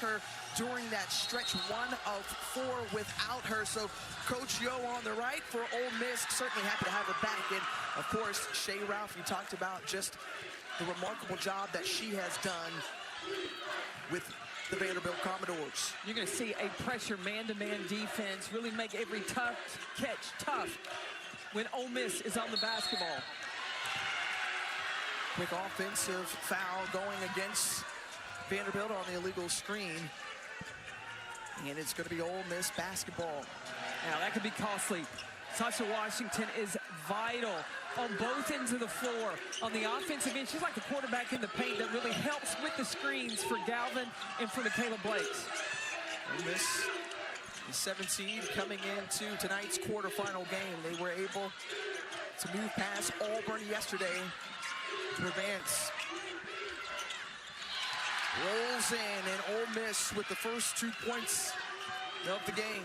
her during that stretch, 1 of 4 without her. So Coach Yo on the right for Ole Miss, certainly happy to have her back. And of course, Shea Ralph, you talked about just the remarkable job that she has done with the Vanderbilt Commodores. You're going to see a pressure man-to-man defense really make every tough catch tough when Ole Miss is on the basketball. Quick offensive foul going against Vanderbilt on the illegal screen. And it's going to be Ole Miss basketball. Now that could be costly. Sasha Washington is vital on both ends of the floor. On the offensive end, she's like the quarterback in the paint that really helps with the screens for Galvin and for Michaela Blakes. Ole Miss, the 7th seed, coming into tonight's quarterfinal game. They were able to move past Auburn yesterday to advance. Rolls in, and Ole Miss with the first 2 points of the game.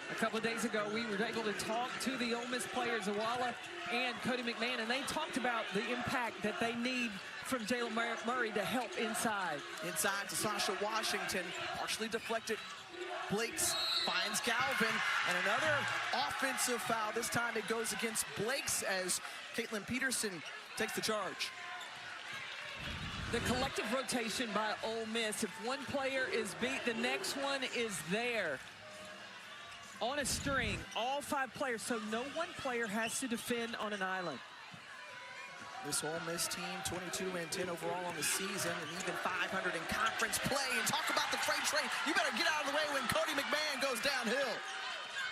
A couple of days ago, we were able to talk to the Ole Miss players, Awala and Cody McMahon, and they talked about the impact that they need from Jalen Murray to help inside. Inside to Sasha Washington, partially deflected. Blakes finds Galvin, and another offensive foul. This time it goes against Blakes as Caitlin Peterson takes the charge. The collective rotation by Ole Miss, if one player is beat, the next one is there. On a string, all 5 players, so no one player has to defend on an island. This Ole Miss team, 22-10 overall on the season, and even 500 in conference play. And talk about the freight train. You better get out of the way when Cody McMahon goes downhill.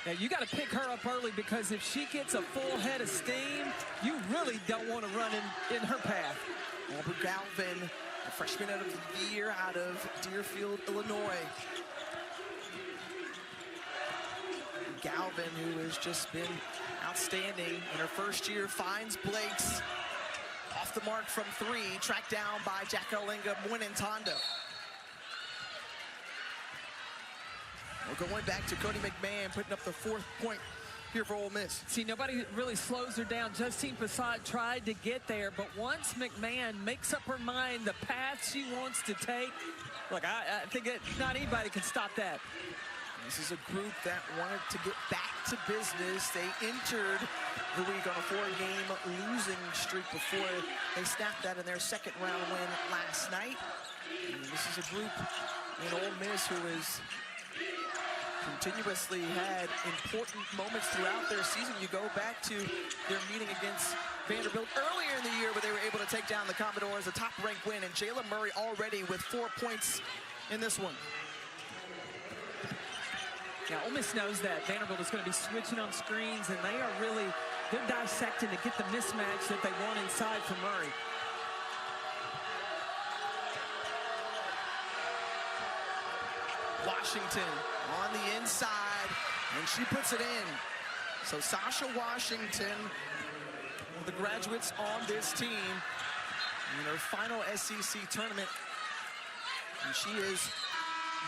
Now, you got to pick her up early, because if she gets a full head of steam, you really don't want to run in her path. Aubrey Galvin, the freshman of the year out of Deerfield, Illinois. Galvin, who has just been outstanding in her first year, finds Blakes off the mark from 3, tracked down by Jackalinga Mwinintando. We're going back to Cody McMahon, putting up the 4th point here for Ole Miss. See, nobody really slows her down. Justine Passat tried to get there, but once McMahon makes up her mind the path she wants to take, look, I think that not anybody can stop that. This is a group that wanted to get back to business. They entered the week on a 4-game losing streak before they snapped that in their 2nd round win last night. And this is a group in Ole Miss who has continuously had important moments throughout their season. You go back to their meeting against Vanderbilt earlier in the year where they were able to take down the Commodores, a top-ranked win, and Jalen Murray already with 4 points in this one. Now, Ole Miss knows that Vanderbilt is going to be switching on screens, and they're dissecting to get the mismatch that they want inside for Murray. Washington on the inside, and she puts it in. So Sasha Washington, one of the graduates on this team, in her final SEC tournament, and she has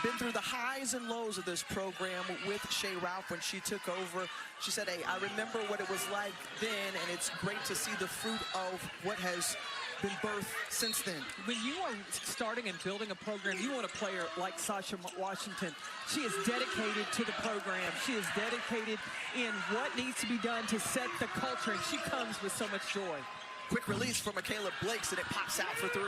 been through the highs and lows of this program with Shea Ralph when she took over. She said, hey, I remember what it was like then, and it's great to see the fruit of what has been birthed since then. When you are starting and building a program, you want a player like Sasha Washington. She is dedicated to the program. She is dedicated in what needs to be done to set the culture, and she comes with so much joy. Quick release from Michaela Blakes, and it pops out for 3.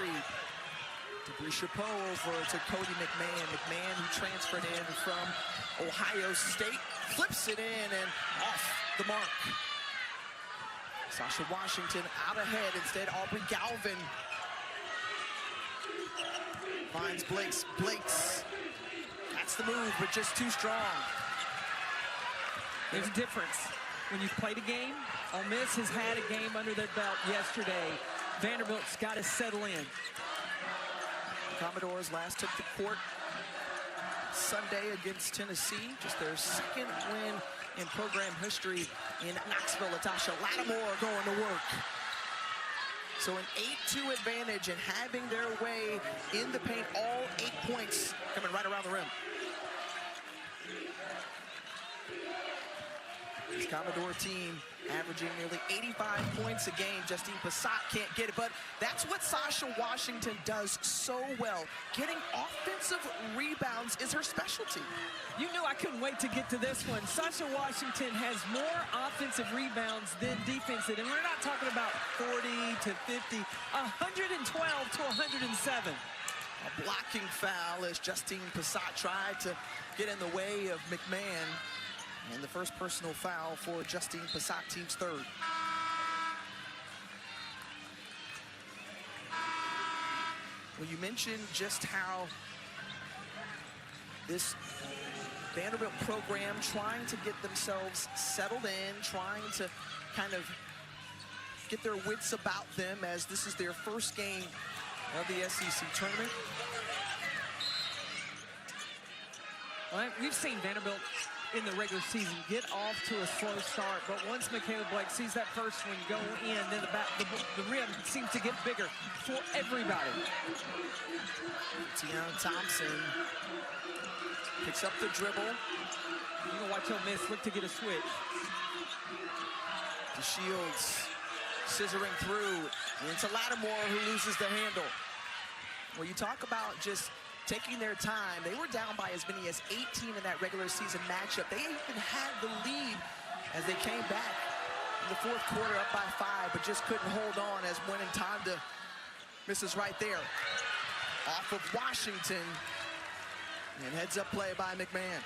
Debris Chapeau over to Cody McMahon. McMahon, who transferred in from Ohio State, flips it in and off the mark. Sasha Washington out ahead. Instead, Aubrey Galvin finds Blakes. Blakes, that's the move, but just too strong. There's a difference. When you've played a game, Ole Miss has had a game under their belt yesterday. Vanderbilt's got to settle in. Commodores last took the court Sunday against Tennessee, just their 2nd win in program history in Knoxville. Latasha Lattimore going to work. So an 8-2 advantage and having their way in the paint, all 8 points coming right around the rim. This Commodore team averaging nearly 85 points a game. Justine Passat can't get it, but that's what Sasha Washington does so well. Getting offensive rebounds is her specialty. You knew I couldn't wait to get to this one. Sasha Washington has more offensive rebounds than defensive, and we're not talking about 40 to 50, 112 to 107. A blocking foul as Justine Passat tried to get in the way of McMahon. And the first personal foul for Justine Passat, team's third. Well, you mentioned just how this Vanderbilt program trying to get themselves settled in, trying to kind of get their wits about them as this is their first game of the SEC tournament. Well, we've seen Vanderbilt in the regular season get off to a slow start, but once Michaela Blake sees that first one go in, then the rim seems to get bigger for everybody. Tiana Thompson picks up the dribble. You can watch Ole Miss look to get a switch. DeShields scissoring through into Lattimore, who loses the handle. Well, you talk about just taking their time. They were down by as many as 18 in that regular season matchup. They even had the lead as they came back in the fourth quarter up by 5, but just couldn't hold on as winning time to misses right there. Off of Washington, and heads up play by McMahon.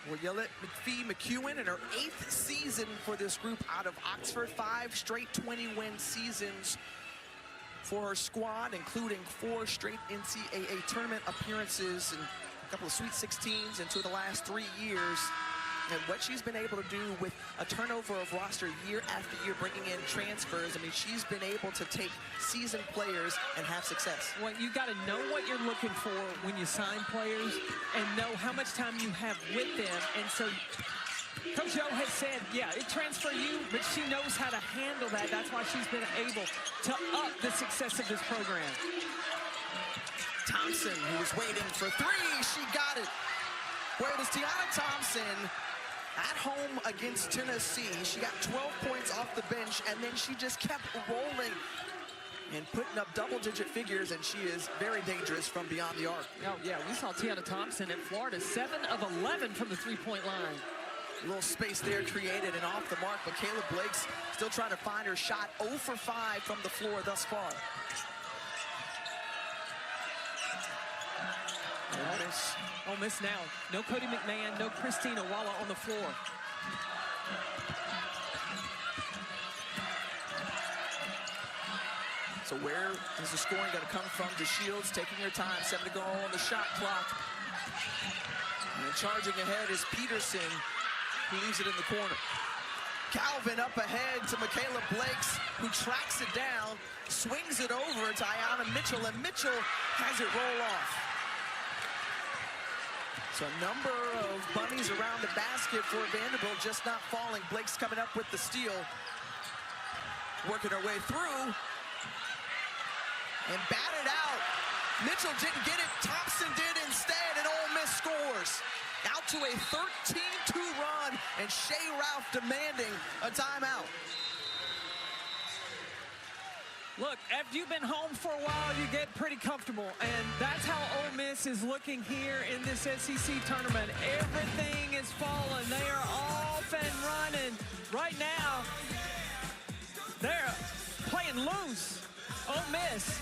Well, Yolette McPhee-McEwen in her 8th season for this group out of Oxford. 5 straight 20-win seasons for her squad, including 4 straight NCAA tournament appearances and a couple of Sweet 16s in 2 of the last 3 years. And what she's been able to do with a turnover of roster year after year, bringing in transfers. I mean, she's been able to take seasoned players and have success. Well, you got to know what you're looking for when you sign players and know how much time you have with them. And so Coach O has said, yeah, it transfer you, but she knows how to handle that. That's why she's been able to up the success of this program. Thompson, who was waiting for 3, she got it. Where it was Tiana Thompson at home against Tennessee. She got 12 points off the bench, and then she just kept rolling and putting up double-digit figures, and she is very dangerous from beyond the arc. Oh, yeah, we saw Tiana Thompson at Florida, 7 of 11 from the three-point line. A little space there created and off the mark, but Michaela Blake's still trying to find her shot. 0 for 5 from the floor thus far. Ole Miss now. No Cody McMahon, no Christina Walla on the floor. So where is the scoring going to come from? DeShields taking her time, 7 to go on the shot clock. And charging ahead is Peterson, who leaves it in the corner. Calvin up ahead to Michaela Blakes, who tracks it down, swings it over to Ayanna Mitchell, and Mitchell has it roll off. So a number of bunnies around the basket for Vanderbilt, just not falling. Blake's coming up with the steal, working her way through, and batted out. Mitchell didn't get it, Thompson did instead, and Ole Miss scores. Out to a 13-2 run, and Shea Ralph demanding a timeout. Look, after you've been home for a while, you get pretty comfortable, and that's how Ole Miss is looking here in this SEC tournament. Everything is falling. They are off and running. Right now, they're playing loose. Ole Miss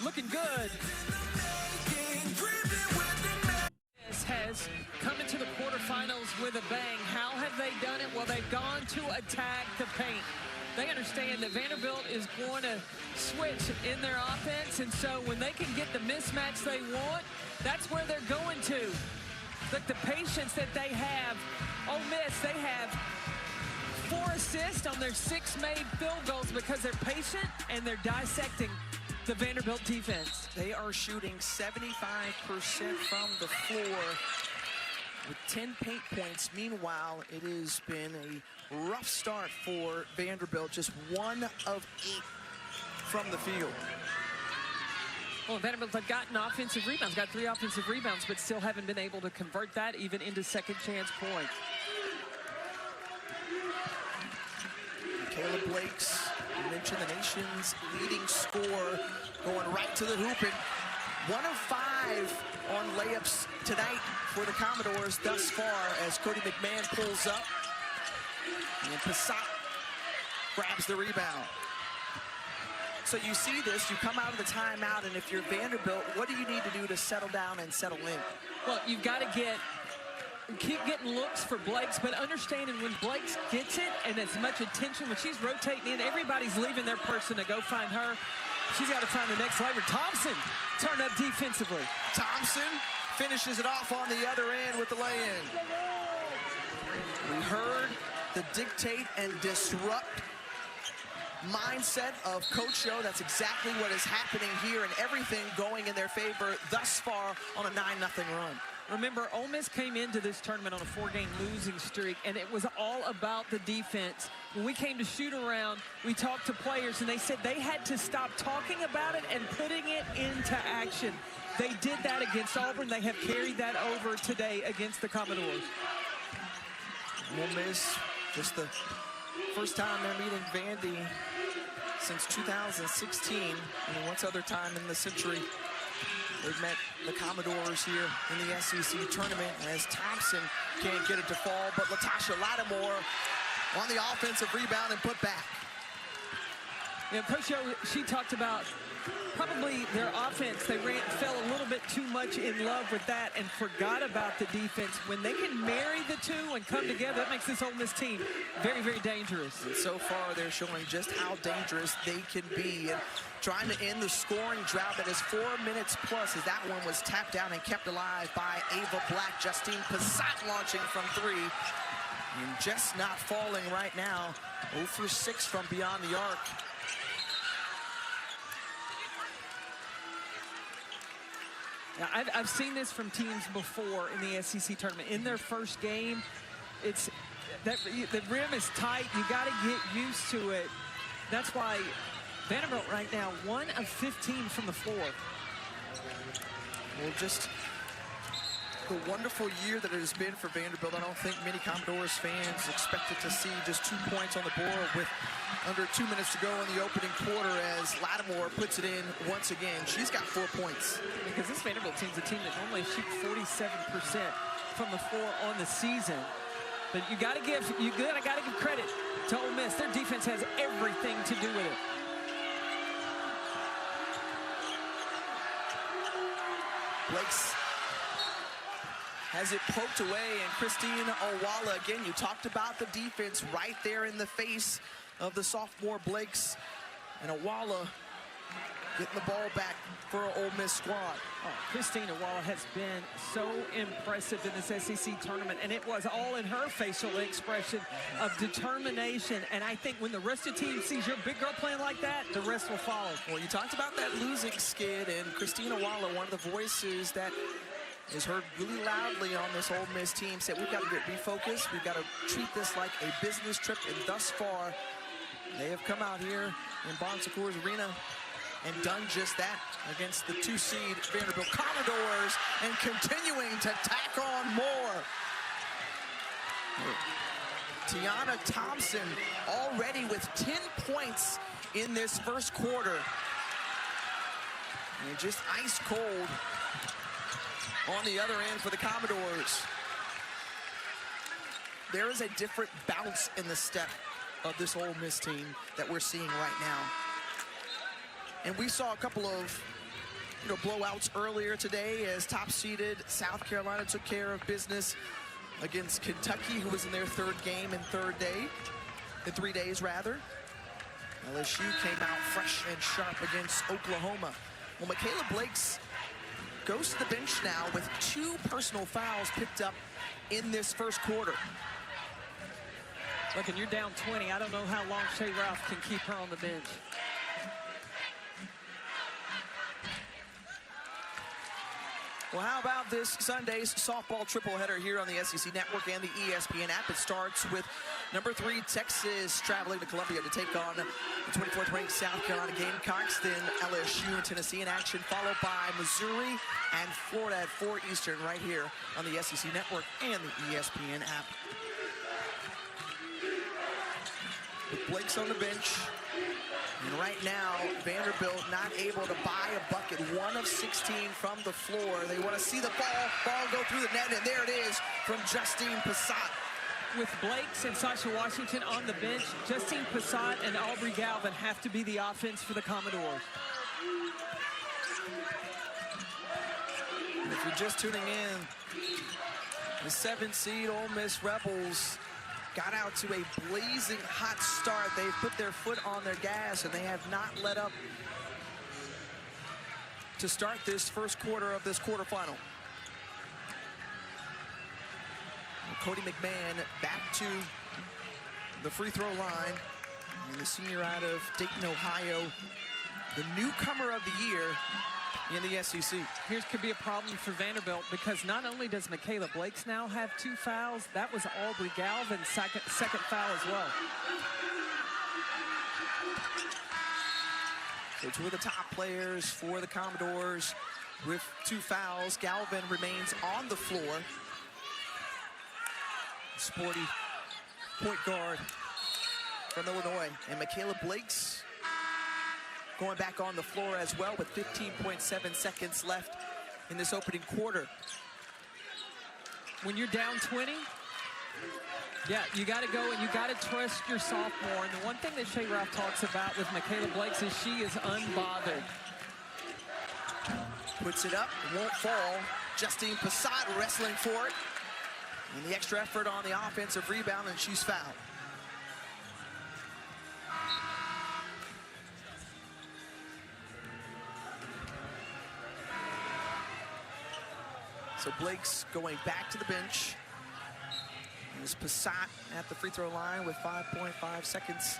looking good. Has come into the quarterfinals with a bang. How have they done it? Well, they've gone to attack the paint. They understand that Vanderbilt is going to switch in their offense, and so when they can get the mismatch they want, that's where they're going to. Look, the patience that they have. Ole Miss, they have 4 assists on their 6 made field goals because they're patient and they're dissecting the Vanderbilt defense. They are shooting 75% from the floor with 10 paint points. Meanwhile, it has been a rough start for Vanderbilt, just 1 of 8 from the field. Well, Vanderbilt have gotten offensive rebounds, got 3 offensive rebounds, but still haven't been able to convert that even into second chance points. Michaela Blakes, you mentioned the nation's leading scorer, going right to the hoop. And 1 of 5 on layups tonight for the Commodores thus far as Cody McMahon pulls up. And Passat grabs the rebound. So you see this, you come out of the timeout, and if you're Vanderbilt, what do you need to do to settle down and settle in? Well, you've got to keep getting looks for Blakes, but understanding when Blakes gets it and as much attention, when she's rotating in, everybody's leaving their person to go find her. She's got to find the next labor. Thompson turned up defensively. Thompson finishes it off on the other end with the lay-in. We heard the dictate and disrupt mindset of Coach Yo. That's exactly what is happening here, and everything going in their favor thus far on a 9-0 run. Remember, Ole Miss came into this tournament on a 4-game losing streak, and it was all about the defense. When we came to shoot around, we talked to players, and they said they had to stop talking about it and putting it into action. They did that against Auburn. They have carried that over today against the Commodores. Ole Miss, just the first time they're meeting Vandy since 2016, and once other time in the century. They've met the Commodores here in the SEC tournament as Thompson can't get it to fall, but Latasha Lattimore on the offensive rebound and put back. You know, Coach Yo, she talked about probably their offense. They fell a little bit too much in love with that and forgot about the defense. When they can marry the two and come together, that makes this Ole Miss team very, very dangerous. And so far, they're showing just how dangerous they can be. And trying to end the scoring drought that is 4 minutes plus, as that one was tapped down and kept alive by Ava Black. Justine Passat launching from 3. And just not falling right now. 0 for 6 from beyond the arc. Now, I've seen this from teams before in the SEC tournament. In their first game, it's that the rim is tight. You got to get used to it. That's why Vanderbilt right now 1 of 15 from the floor. Well, just the wonderful year that it has been for Vanderbilt. I don't think many Commodores fans expected to see just 2 points on the board with under 2 minutes to go in the opening quarter as Lattimore puts it in once again. She's got 4 points. Because this Vanderbilt team's a team that normally shoots 47% from the floor on the season. But you gotta give credit to Ole Miss. Their defense has everything to do with it. Blake's has it poked away, and Christine Owala, again, you talked about the defense right there in the face of the sophomore Blakes, and Owala getting the ball back for an Ole Miss squad. Oh, Christine Owala has been so impressive in this SEC tournament, and it was all in her facial expression of determination. And I think when the rest of the team sees your big girl playing like that, the rest will follow. Well, you talked about that losing skid, and Christine Owala, one of the voices that is heard really loudly on this Ole Miss team, said we've got to get refocused. We've got to treat this like a business trip, and thus far, they have come out here in Bon Secours Arena and done just that against the 2-seed Vanderbilt Commodores, and continuing to tack on more. Tiana Thompson already with 10 points in this first quarter. And just ice cold on the other end for the Commodores. There is a different bounce in the step of this Ole Miss team that we're seeing right now. And we saw a couple of blowouts earlier today as top-seeded South Carolina took care of business against Kentucky, who was in their 3rd game in 3 days rather. LSU came out fresh and sharp against Oklahoma. Well, Michaela Blakes goes to the bench now with 2 personal fouls picked up in this first quarter. Look, and you're down 20. I don't know how long Shea Ralph can keep her on the bench. Well, how about this Sunday's softball tripleheader here on the SEC Network and the ESPN app? It starts with number 3, Texas, traveling to Columbia to take on the 24th ranked South Carolina Gamecocks. Then LSU and Tennessee in action, followed by Missouri and Florida at 4 Eastern right here on the SEC Network and the ESPN app. with Blake's on the bench. And right now, Vanderbilt not able to buy a bucket. 1 of 16 from the floor. They want to see the ball go through the net, and there it is from Justine Passat. With Blakes and Sasha Washington on the bench, Justine Passat and Aubrey Galvin have to be the offense for the Commodores. And if you're just tuning in, the 7th seed Ole Miss Rebels got out to a blazing hot start. They've put their foot on their gas, and they have not let up to start this first quarter of this quarterfinal. Cody McMahon back to the free throw line. And the senior out of Dayton, Ohio, the newcomer of the year in the SEC. Here's could be a problem for Vanderbilt, because not only does Michaela Blakes now have 2 fouls, that was Aubrey Galvin's second foul as well. So 2 of the top players for the Commodores with 2 fouls. Galvin remains on the floor. Sporty point guard from Illinois. And Michaela Blakes going back on the floor as well with 15.7 seconds left in this opening quarter. When you're down 20, yeah, you got to go and you got to trust your sophomore. And the one thing that Shea Ralph talks about with Michaela Blakes is she is unbothered. Puts it up, won't fall. Justine Passat wrestling for it. And the extra effort on the offensive rebound, and she's fouled. So Blake's going back to the bench. There's Passat at the free throw line with 5.5 seconds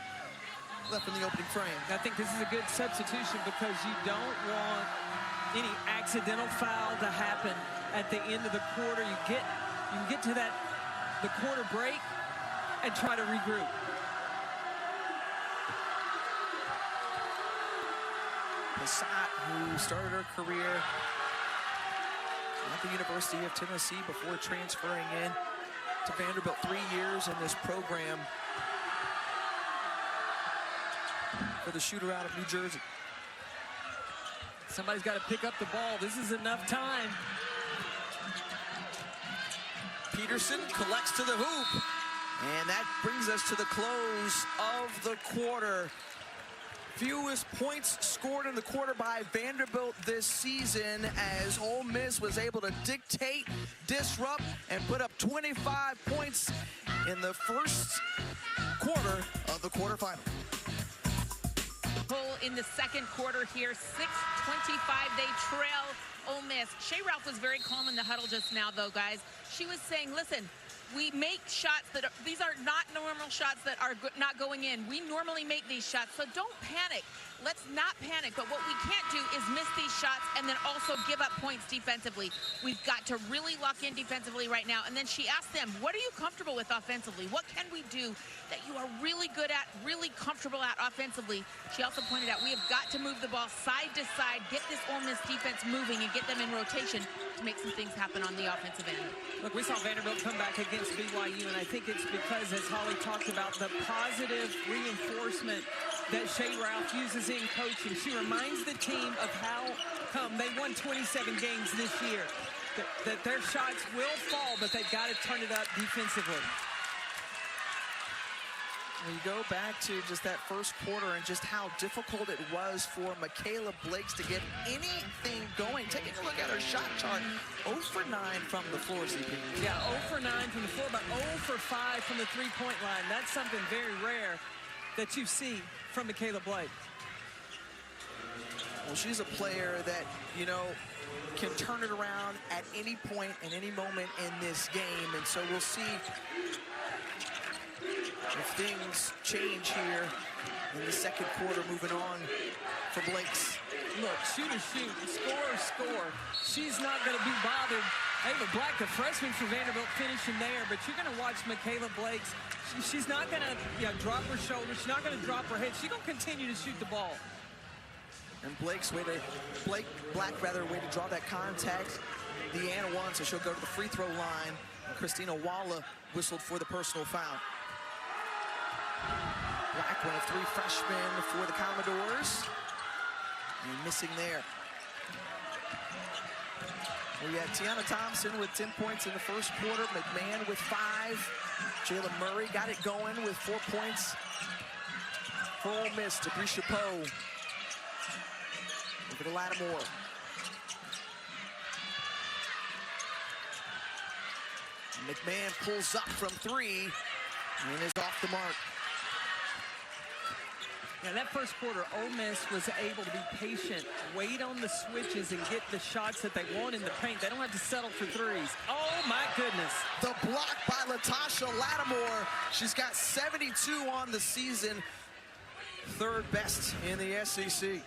left in the opening frame. I think this is a good substitution, because you don't want any accidental foul to happen at the end of the quarter. You can get to the quarter break and try to regroup. Passat, who started her career at the University of Tennessee before transferring in to Vanderbilt, 3 years in this program for the shooter out of New Jersey. Somebody's got to pick up the ball. This is enough time. Peterson collects to the hoop, and that brings us to the close of the quarter. Fewest points scored in the quarter by Vanderbilt this season, as Ole Miss was able to dictate, disrupt, and put up 25 points in the first quarter of the quarterfinal. Goal in the second quarter here, 6:25. They trail Ole Miss. Shea Ralph was very calm in the huddle just now, though, guys. She was saying, listen, we make shots that are, these are not normal shots that are not going in. We normally make these shots, so don't panic. Let's not panic, but what we can't do is miss these shots and then also give up points defensively. We've got to really lock in defensively right now. And then she asked them, what are you comfortable with offensively? What can we do that you are really good at, really comfortable at offensively? She also pointed out, we have got to move the ball side to side, get this Ole Miss defense moving and get them in rotation to make some things happen on the offensive end. Look, we saw Vanderbilt come back against BYU, and I think it's because, as Holly talked about, the positive reinforcement that Shea Ralph uses in coaching. She reminds the team of how come they won 27 games this year, that their shots will fall, but they've got to turn it up defensively. When you go back to just that first quarter and just how difficult it was for Michaela Blakes to get anything going. Taking a look at her shot chart, 0 for 9 from the floor, CP. Yeah, 0 for 9 from the floor, but 0 for 5 from the three-point line. That's something very rare that you see from Michaela Blakes. Well, she's a player that, you know, can turn it around at any point and any moment in this game. And so we'll see if things change here in the second quarter, moving on for Blakes. Look, shoot or shoot, score or score. She's not going to be bothered. Ava Black, the freshman for Vanderbilt, finishing there, but you're going to watch Michaela Blakes. She's not going to drop her shoulder. She's not going to drop her head. She's going to continue to shoot the ball. And Blake Black, way to draw that contact. Deanna won, so she'll go to the free throw line. And Christina Walla whistled for the personal foul. Black, one of 3 freshmen for the Commodores. And missing there. We had Tiana Thompson with 10 points in the first quarter. McMahon with 5. Jalen Murray got it going with 4 points for Ole Miss. Debrisha Poe over to Lattimore. McMahon pulls up from 3 and is off the mark. Yeah, that first quarter, Ole Miss was able to be patient, wait on the switches, and get the shots that they want in the paint. They don't have to settle for threes. Oh, my goodness. The block by Latasha Lattimore. She's got 72 on the season. 3rd best in the SEC.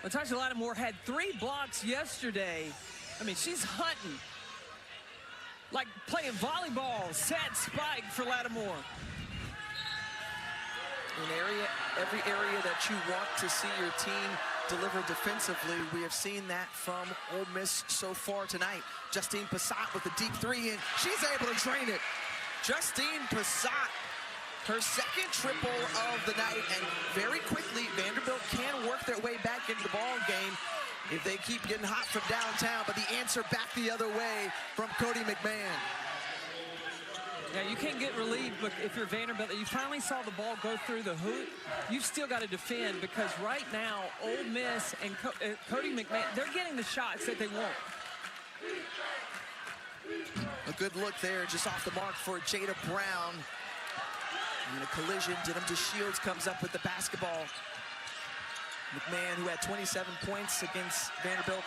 Latasha Lattimore had 3 blocks yesterday. I mean, she's hunting. Like playing volleyball, set spike for Lattimore. Every area that you want to see your team deliver defensively, we have seen that from Ole Miss so far tonight. Justine Passat with a deep 3, and she's able to drain it. Justine Passat, her 2nd triple of the night, and very quickly, Vanderbilt can work their way back into the ball game if they keep getting hot from downtown, but the answer back the other way from Cody McMahon. Yeah, you can't get relieved, but if you're Vanderbilt, you finally saw the ball go through the hoop, you've still got to defend, because right now, Ole Miss and Cody McMahon, they're getting the shots that they want. A good look there, just off the mark for Jada Brown. And a collision, Denham DeShields comes up with the basketball. McMahon, who had 27 points against Vanderbilt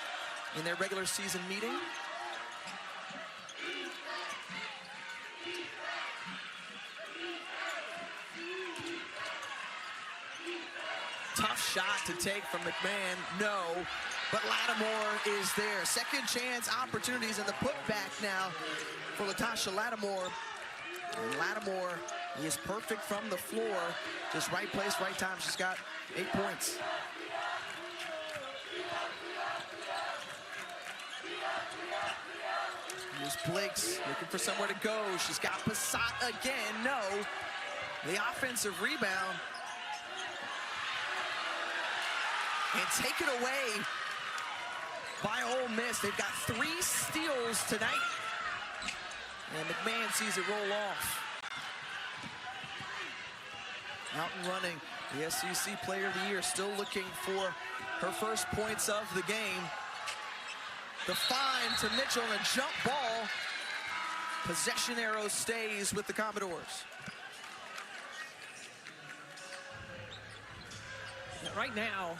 in their regular season meeting. Tough shot to take from McMahon, no, but Lattimore is there. 2nd chance opportunities, and the putback now for Latasha Lattimore. And Lattimore is perfect from the floor. Just right place, right time. She's got 8 points. Here's Blakes looking for somewhere to go. She's got Passat again, no. The offensive rebound. And taken away by Ole Miss. They've got 3 steals tonight. And McMahon sees it roll off. Out and running, the SEC Player of the Year, still looking for her first points of the game. The find to Mitchell and a jump ball. Possession arrow stays with the Commodores. Right now,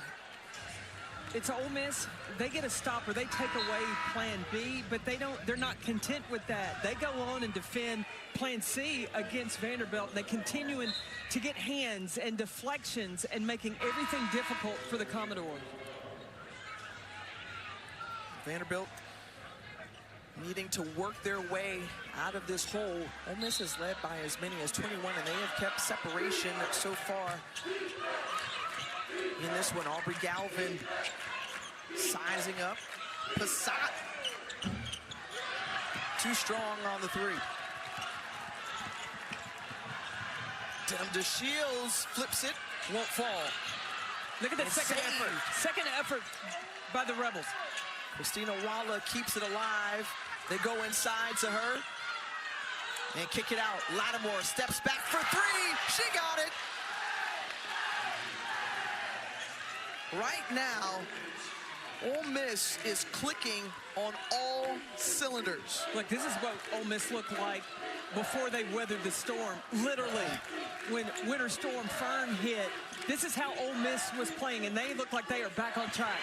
it's Ole Miss. They get a stopper. They take away plan B, but they're not content with that. They go on and defend plan C against Vanderbilt. They continuing to get hands and deflections and making everything difficult for the Commodores. Vanderbilt needing to work their way out of this hole. Ole Miss is led by as many as 21, and they have kept separation so far in this one. Aubrey Galvin sizing up. Passat too strong on the 3. Denham DeShields flips it, won't fall. Look at that second effort. Second effort by the Rebels. Christina Walla keeps it alive. They go inside to her and kick it out. Lattimore steps back for 3. She got it. Right now, Ole Miss is clicking on all cylinders. Look, this is what Ole Miss looked like before they weathered the storm. Literally, when Winter Storm Fern hit, this is how Ole Miss was playing, and they look like they are back on track.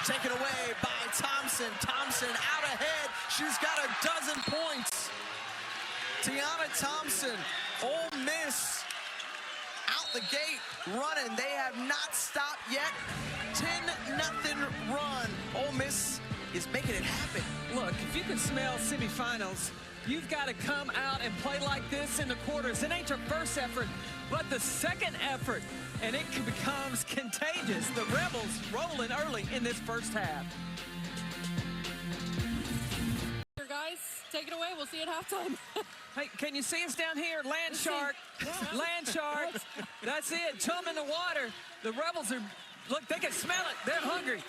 Taken away by Thompson. Thompson out ahead. She's got a 12 points. Tiana Thompson, Ole Miss out the gate running. They have not stopped yet. 10-0 run. Ole Miss is making it happen. Look, if you can smell semifinals, you've got to come out and play like this in the quarters. It ain't your first effort, but the second effort, and it becomes contagious. The Rebels rolling early in this first half. Guys, take it away. We'll see you at halftime. Hey, can you see us down here? Land shark. Land shark. That's it. Chum in the water. The Rebels are, look, they can smell it. They're hungry.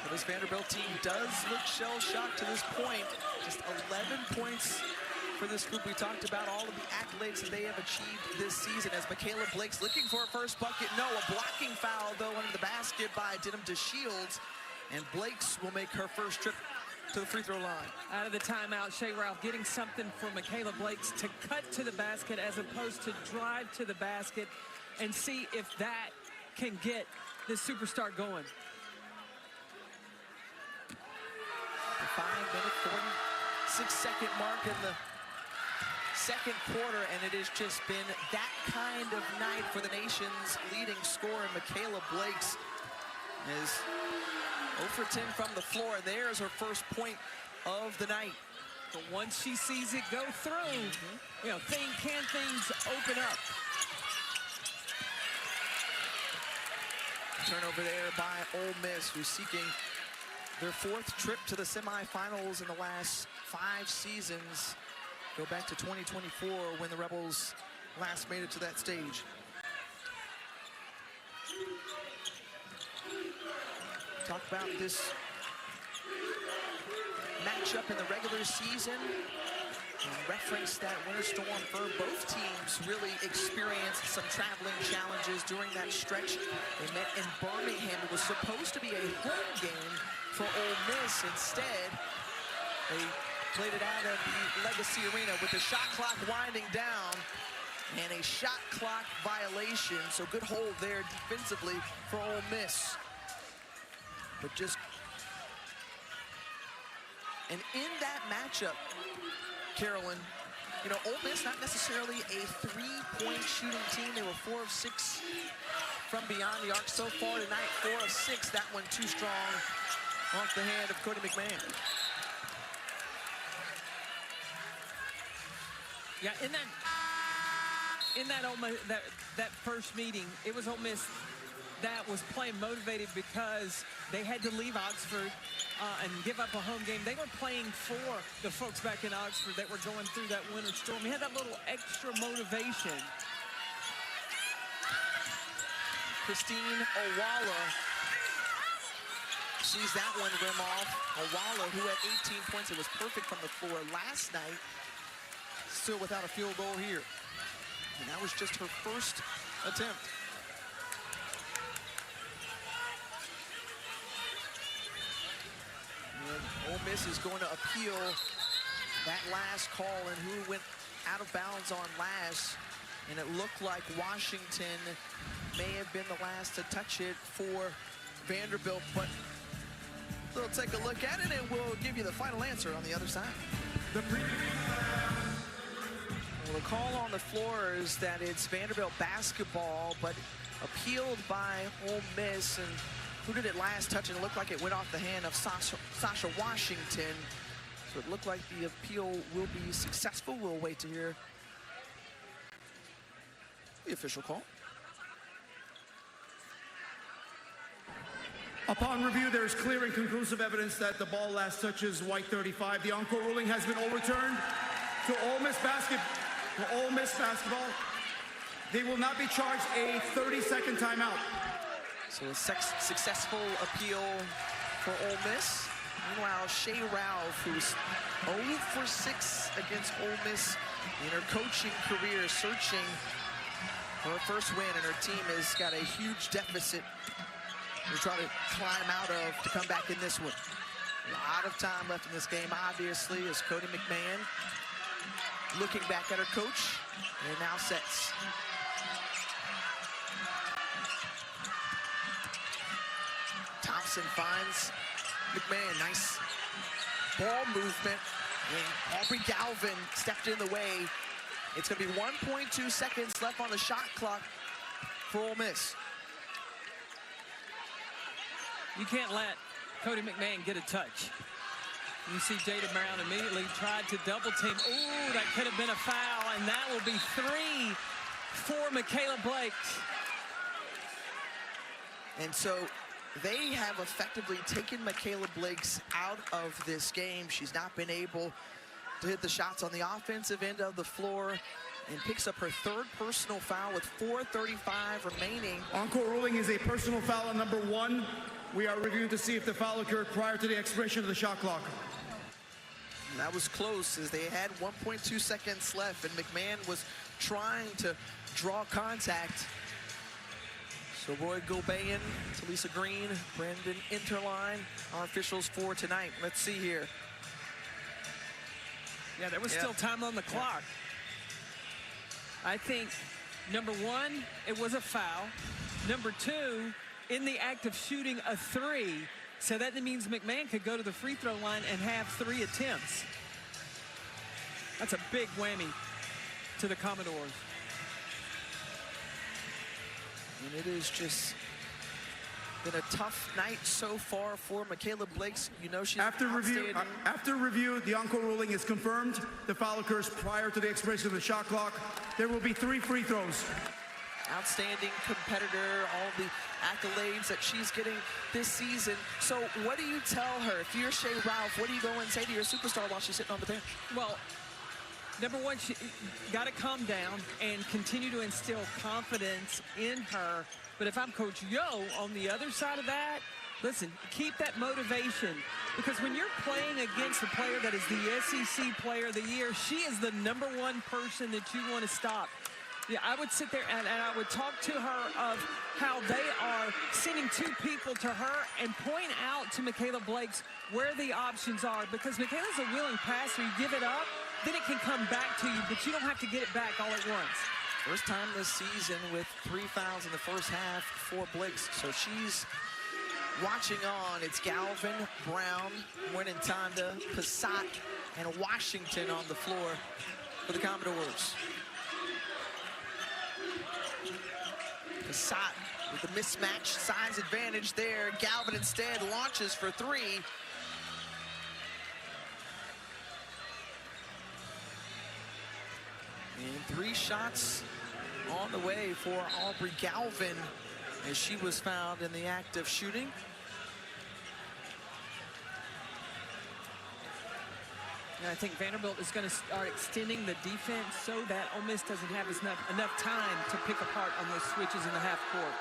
Well, this Vanderbilt team does look shell-shocked to this point. Just 11 points for this group. We talked about all of the accolades that they have achieved this season as Michaela Blake's looking for a first bucket. No, a blocking foul, though, under the basket by Denham DeShields. And Blake's will make her first trip to the free throw line. Out of the timeout, Shea Ralph getting something from Michaela Blake's to cut to the basket as opposed to drive to the basket and see if that can get this superstar going. The 5-minute, 46-second mark in the second quarter, and it has just been that kind of night for the nation's leading scorer, Michaela Blake's. Is 0 for 10 from the floor. There's her first point of the night. But once she sees it go through, you know, can things open up? Turnover there by Ole Miss, who's seeking their 4th trip to the semifinals in the last 5 seasons. Go back to 2024 when the Rebels last made it to that stage. Talk about this matchup in the regular season and reference that winter storm for both teams. Really experienced some traveling challenges during that stretch. They met in Birmingham. It was supposed to be a home game for Ole Miss. Instead, they played it out of the Legacy Arena with the shot clock winding down and a shot clock violation. So good hold there defensively for Ole Miss. But just, and in that matchup, Carolyn, you know, Ole Miss not necessarily a 3-point shooting team. They were 4 of 6 from beyond the arc so far tonight. 4 of 6. That one too strong off the hand of Cody McMahon. Yeah, in that first meeting, it was Ole Miss that was playing motivated because they had to leave Oxford and give up a home game. They were playing for the folks back in Oxford that were going through that winter storm. They had that little extra motivation. Christine Owala sees that one rim off. Owala, who had 18 points, it was perfect from the floor last night, still without a field goal here. And that was just her first attempt. And Ole Miss is going to appeal that last call and who went out of bounds on last. And it looked like Washington may have been the last to touch it for Vanderbilt, but we'll take a look at it and we'll give you the final answer on the other side. Well, the call on the floor is that it's Vanderbilt basketball, but appealed by Ole Miss. And who did it last touch? And it looked like it went off the hand of Sasha Washington. So it looked like the appeal will be successful. We'll wait to hear the official call. Upon review, there is clear and conclusive evidence that the ball last touches white 35. The encore ruling has been overturned to Ole Miss basketball. They will not be charged a 30-second timeout. So a successful appeal for Ole Miss. Meanwhile, Shea Ralph, who's 0 for 6 against Ole Miss in her coaching career, searching for her first win, and her team has got a huge deficit to try to climb out of to come back in this one. A lot of time left in this game, obviously, as Cody McMahon looking back at her coach, and now sets. Thompson finds McMahon, nice ball movement, and Aubrey Galvin stepped in the way. It's gonna be 1.2 seconds left on the shot clock for Ole Miss. You can't let Cody McMahon get a touch. You see Jada Brown immediately tried to double team. Ooh, that could have been a foul, and that will be 3 for Michaela Blake. And so they have effectively taken Michaela Blake's out of this game. She's not been able to hit the shots on the offensive end of the floor and picks up her third personal foul with 4:35 remaining. On-court ruling is a personal foul on number 1. We are reviewing to see if the foul occurred prior to the expiration of the shot clock. And that was close as they had 1.2 seconds left and McMahon was trying to draw contact. So Roy Gilbayan, Talisa Green, Brendan Interline, our officials for tonight. Let's see here. Yeah, there was still time on the clock. I think, number 1, it was a foul. Number 2, in the act of shooting a 3, so that means McMahon could go to the free throw line and have 3 attempts. That's a big whammy to the Commodores. And it is just been a tough night so far for Michaela Blakes. You know she's After review, the encore ruling is confirmed. The foul occurs prior to the expiration of the shot clock. There will be 3 free throws. Outstanding competitor, all the accolades that she's getting this season. So what do you tell her? If you're Shea Ralph, what do you go and say to your superstar while she's sitting on the bench? Well, number 1, she got to calm down and continue to instill confidence in her. But if I'm Coach Yo on the other side of that, listen, keep that motivation. Because when you're playing against a player that is the SEC Player of the Year, she is the number 1 person that you want to stop. Yeah, I would sit there and I would talk to her of how they are sending 2 people to her and point out to Michaela Blakes where the options are. Because Michaela's a willing passer. You give it up, then it can come back to you, but you don't have to get it back all at once. First time this season with 3 fouls in the first half for Blakes. So she's watching on. It's Galvin, Brown, Winentanda, Passat, and Washington on the floor for the Commodores. Passat with the mismatch size advantage there. Galvin instead launches for 3. And 3 shots on the way for Aubrey Galvin as she was found in the act of shooting. And I think Vanderbilt is going to start extending the defense so that Ole Miss doesn't have enough time to pick apart on those switches in the half court.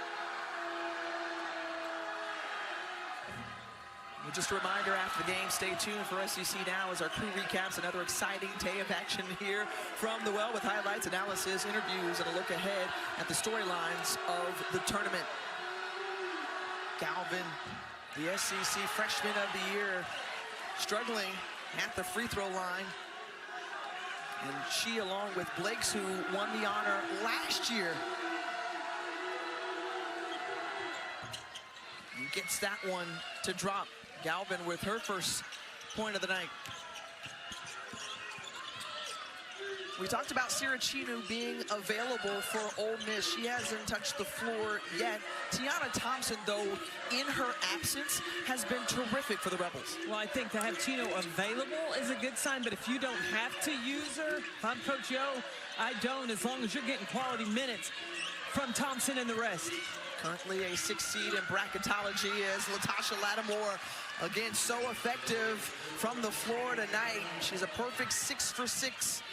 Well, just a reminder after the game, stay tuned for SEC Now as our crew recaps another exciting day of action here from the well with highlights, analysis, interviews, and a look ahead at the storylines of the tournament. Galvin, the SEC Freshman of the Year, struggling at the free throw line. And she, along with Blakes, who won the honor last year, gets that one to drop. Galvin with her first point of the night. We talked about Sirachinu being available for Ole Miss. She hasn't touched the floor yet. Tiana Thompson, though, in her absence, has been terrific for the Rebels. Well, I think to have Chino available is a good sign, but if you don't have to use her, if I'm Coach Yo, I don't, as long as you're getting quality minutes from Thompson and the rest. Currently a 6th seed in bracketology as Latasha Lattimore, again, so effective from the floor tonight. She's a perfect 6 for 6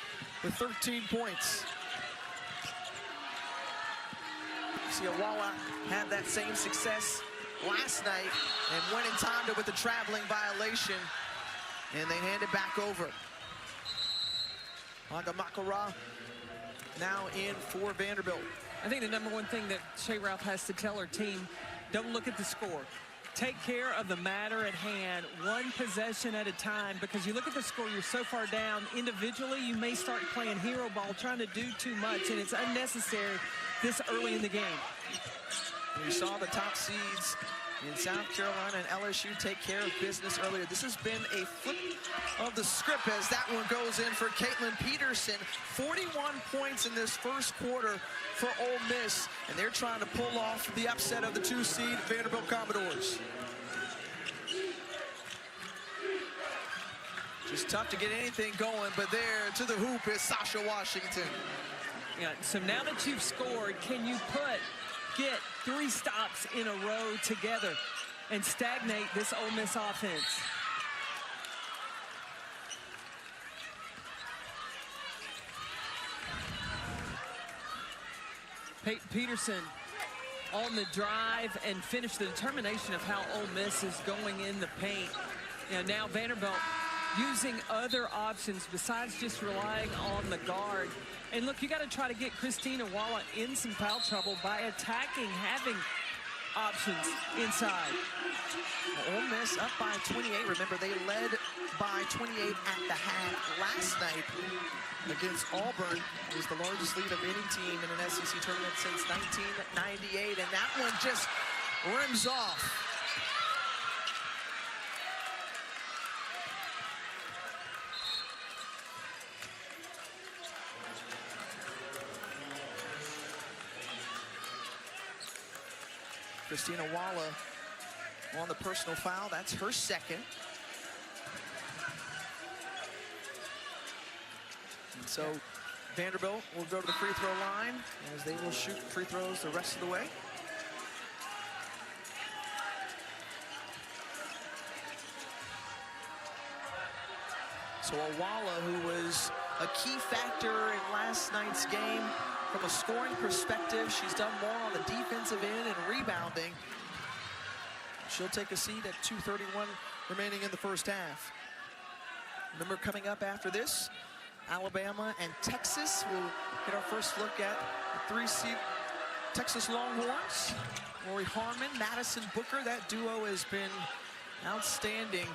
with 13 points. Siawala had that same success last night and went in time with the traveling violation, and they hand it back over. Magamakara now in for Vanderbilt. I think the number 1 thing that Shea Ralph has to tell her team, don't look at the score. Take care of the matter at hand, 1 possession at a time, because you look at the score, you're so far down. Individually, you may start playing hero ball, trying to do too much, and it's unnecessary this early in the game. We saw the top seeds in South Carolina and LSU take care of business earlier. This has been a flip of the script as that one goes in for Caitlin Peterson. 41 points in this first quarter for Ole Miss, and they're trying to pull off the upset of the 2 seed Vanderbilt Commodores. Just tough to get anything going, but there to the hoop is Sasha Washington. Yeah, so now that you've scored, can you get 3 stops in a row together and stagnate this Ole Miss offense? Peyton Peterson on the drive and finish the determination of how Ole Miss is going in the paint. You know, now Vanderbilt using other options besides just relying on the guard. And look, you got to try to get Christina Walla in some foul trouble by attacking, having options inside. Ole Miss up by 28. Remember, they led by 28 at the half last night against Auburn. It was the largest lead of any team in an SEC tournament since 1998, and that one just rims off. Christina Walla on the personal foul. That's her second. And so Vanderbilt will go to the free throw line as they will shoot free throws the rest of the way. So Walla, who was a key factor in last night's game, from a scoring perspective, she's done more on the defensive end and rebounding. She'll take a seat at 2:31 remaining in the first half. Remember, coming up after this, Alabama and Texas. We'll get our first look at the 3-seed Texas Longhorns. Lori Harmon, Madison Booker, that duo has been outstanding.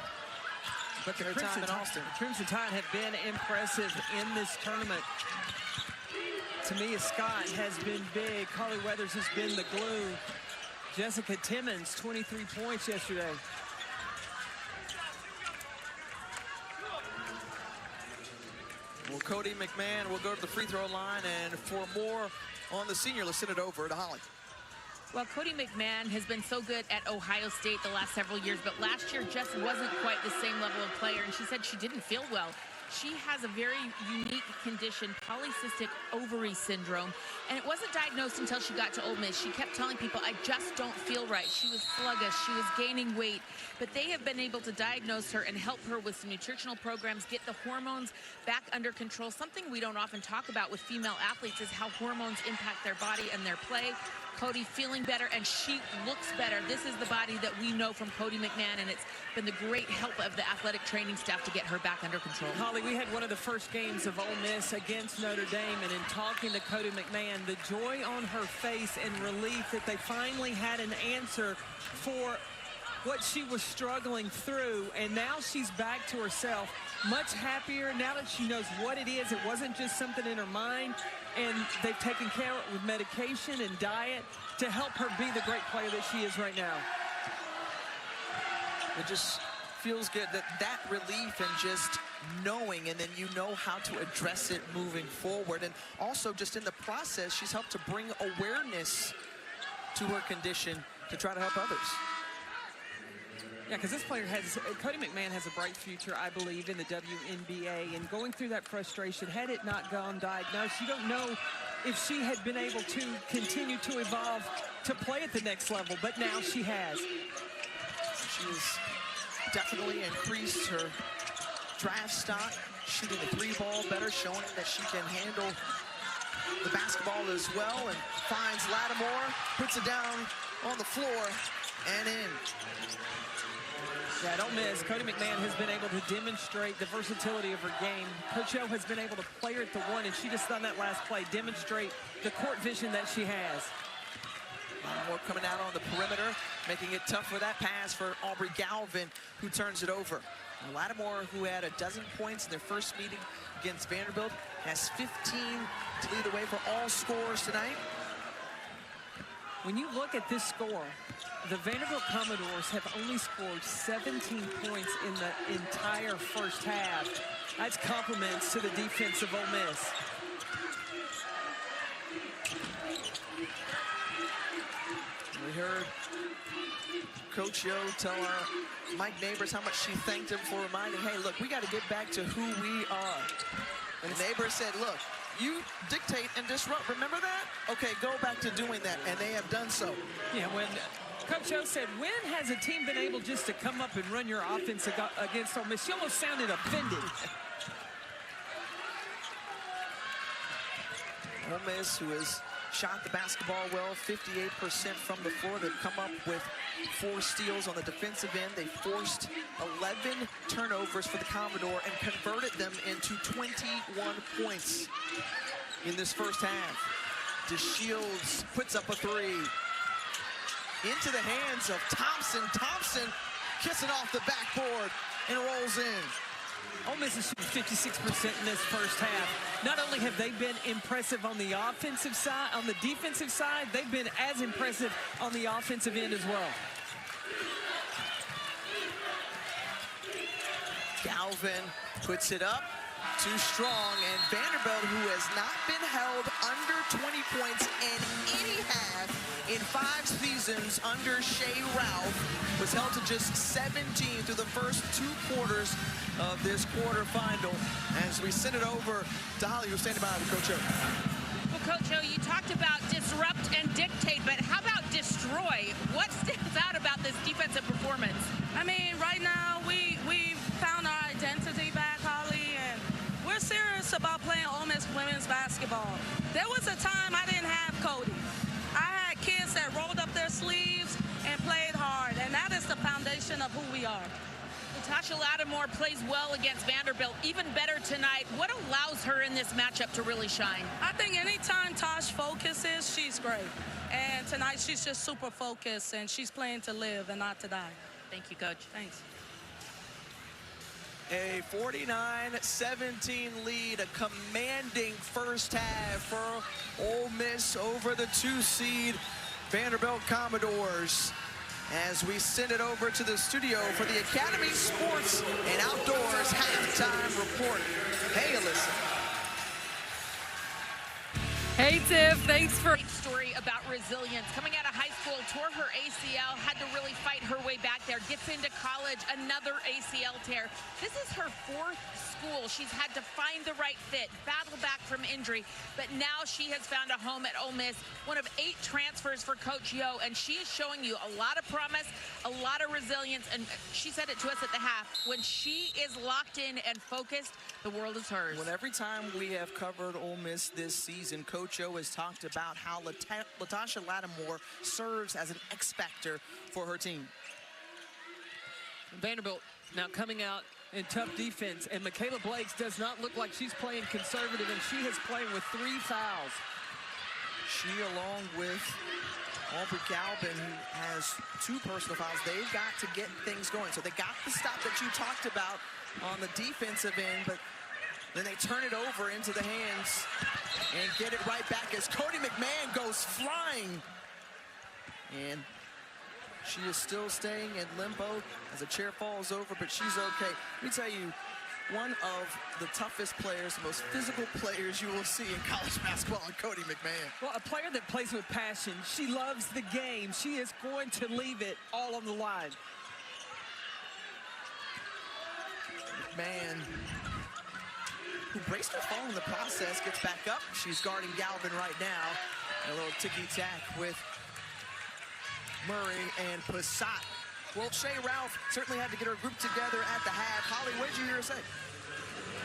But the Crimson Tide have been impressive in this tournament. Tamia Scott has been big. Carly Weathers has been the glue. Jessica Timmons, 23 points yesterday. Well, Cody McMahon will go to the free throw line, and for more on the senior, let's send it over to Holly. Well, Cody McMahon has been so good at Ohio State the last several years, but last year just wasn't quite the same level of player, and she said she didn't feel well. She has a very unique condition, polycystic ovary syndrome, and it wasn't diagnosed until she got to Ole Miss. She kept telling people, I just don't feel right. She was sluggish, she was gaining weight, but they have been able to diagnose her and help her with some nutritional programs, get the hormones back under control. Something we don't often talk about with female athletes is how hormones impact their body and their play. Cody feeling better, and she looks better. This is the body that we know from Cody McMahon, and it's been the great help of the athletic training staff to get her back under control. Holly, we had one of the first games of Ole Miss against Notre Dame, and in talking to Cody McMahon, the joy on her face and relief that they finally had an answer for what she was struggling through, and now she's back to herself, much happier now that she knows what it is. It wasn't just something in her mind, and they've taken care of it with medication and diet to help her be the great player that she is right now. It just feels good that relief and just knowing, and then you know how to address it moving forward. And also just in the process, she's helped to bring awareness to her condition to try to help others. Yeah, because this player has, Cody McMahon has a bright future, I believe, in the WNBA. And going through that frustration, had it not gone diagnosed, you don't know if she had been able to continue to evolve to play at the next level, but now she has. She has definitely increased her draft stock, shooting the 3-ball better, showing that she can handle the basketball as well, and finds Lattimore, puts it down on the floor and in. Yeah, don't miss. Cody McMahon has been able to demonstrate the versatility of her game. Coach O has been able to play her at the one, and she just done that last play, demonstrate the court vision that she has. More coming out on the perimeter, making it tough for that pass for Aubrey Galvin, who turns it over. And Lattimore, who had a dozen points in their first meeting against Vanderbilt, has 15 to lead the way for all scorers tonight. When you look at this score, the Vanderbilt Commodores have only scored 17 points in the entire first half. That's compliments to the defense of Ole Miss. We heard Coach Yo tell our Mike Neighbors how much she thanked him for reminding, hey, look, we got to get back to who we are. And Neighbors said, look, you dictate and disrupt. Remember that? Okay, go back to doing that, and they have done so. Yeah, when Coach O said, when has a team been able just to come up and run your offense against Ole Miss? She almost sounded offended. Ole Miss, who has shot the basketball well, 58% from the floor. They've come up with 4 steals on the defensive end. They forced 11 turnovers for the Commodore and converted them into 21 points in this first half. DeShields puts up a 3. Into the hands of Thompson. Thompson kissing off the backboard and rolls in. Ole Miss is shooting 56% in this first half. Not only have they been impressive on the offensive side, on the defensive side, they've been as impressive on the offensive end as well. Galvin puts it up. Too strong, and Vanderbilt, who has not been held under 20 points in any half in 5 seasons under Shea Ralph, was held to just 17 through the first 2 quarters of this quarterfinal. As we send it over to Holly, who's standing by Coach O. Well, Coach O, you talked about disrupt and dictate, but how about destroy? What stands out about this defensive performance? I mean, right now, we found our identity back, Holly, and we're serious about playing Ole Miss women's basketball. There was a time I didn't have Cody. I had kids that rolled up their sleeves and played hard, and that is the foundation of who we are. Tasha Lattimore plays well against Vanderbilt, even better tonight. What allows her in this matchup to really shine? I think anytime Tosh focuses, she's great. And tonight she's just super focused, and she's playing to live and not to die. Thank you, Coach. Thanks. A 49-17 lead, a commanding first half for Ole Miss over the 2 seed Vanderbilt Commodores. As we send it over to the studio for the Academy Sports and Outdoors halftime report. Hey, Alyssa. Hey, Tiff, thanks for... Great story about resilience. Coming out of high school, tore her ACL, had to really fight her way back there. Gets into college, another ACL tear. This is her 4th school. She's had to find the right fit, battle back from injury, but now she has found a home at Ole Miss, one of 8 transfers for Coach Yo, and she is showing you a lot of promise, a lot of resilience, and she said it to us at the half. When she is locked in and focused, the world is hers. Well, every time we have covered Ole Miss this season, Coach O has talked about how Latasha Lattimore serves as an X factor for her team. Vanderbilt now coming out in tough defense, and Michaela Blakes does not look like she's playing conservative, and she is playing with 3 fouls. She, along with Aubrey Galvin, who has 2 personal fouls, they've got to get things going. So they got the stop that you talked about on the defensive end, but then they turn it over into the hands and get it right back as Cody McMahon goes flying. And she is still staying in limbo as a chair falls over, but she's okay. Let me tell you, one of the toughest players, the most physical players you will see in college basketball, and Cody McMahon. Well, a player that plays with passion. She loves the game. She is going to leave it all on the line. McMahon, who braced her fall in the process, gets back up. She's guarding Galvin right now. A little ticky-tack with Murray and Passat. Well, Shea Ralph certainly had to get her group together at the half. Holly, what did you hear her say?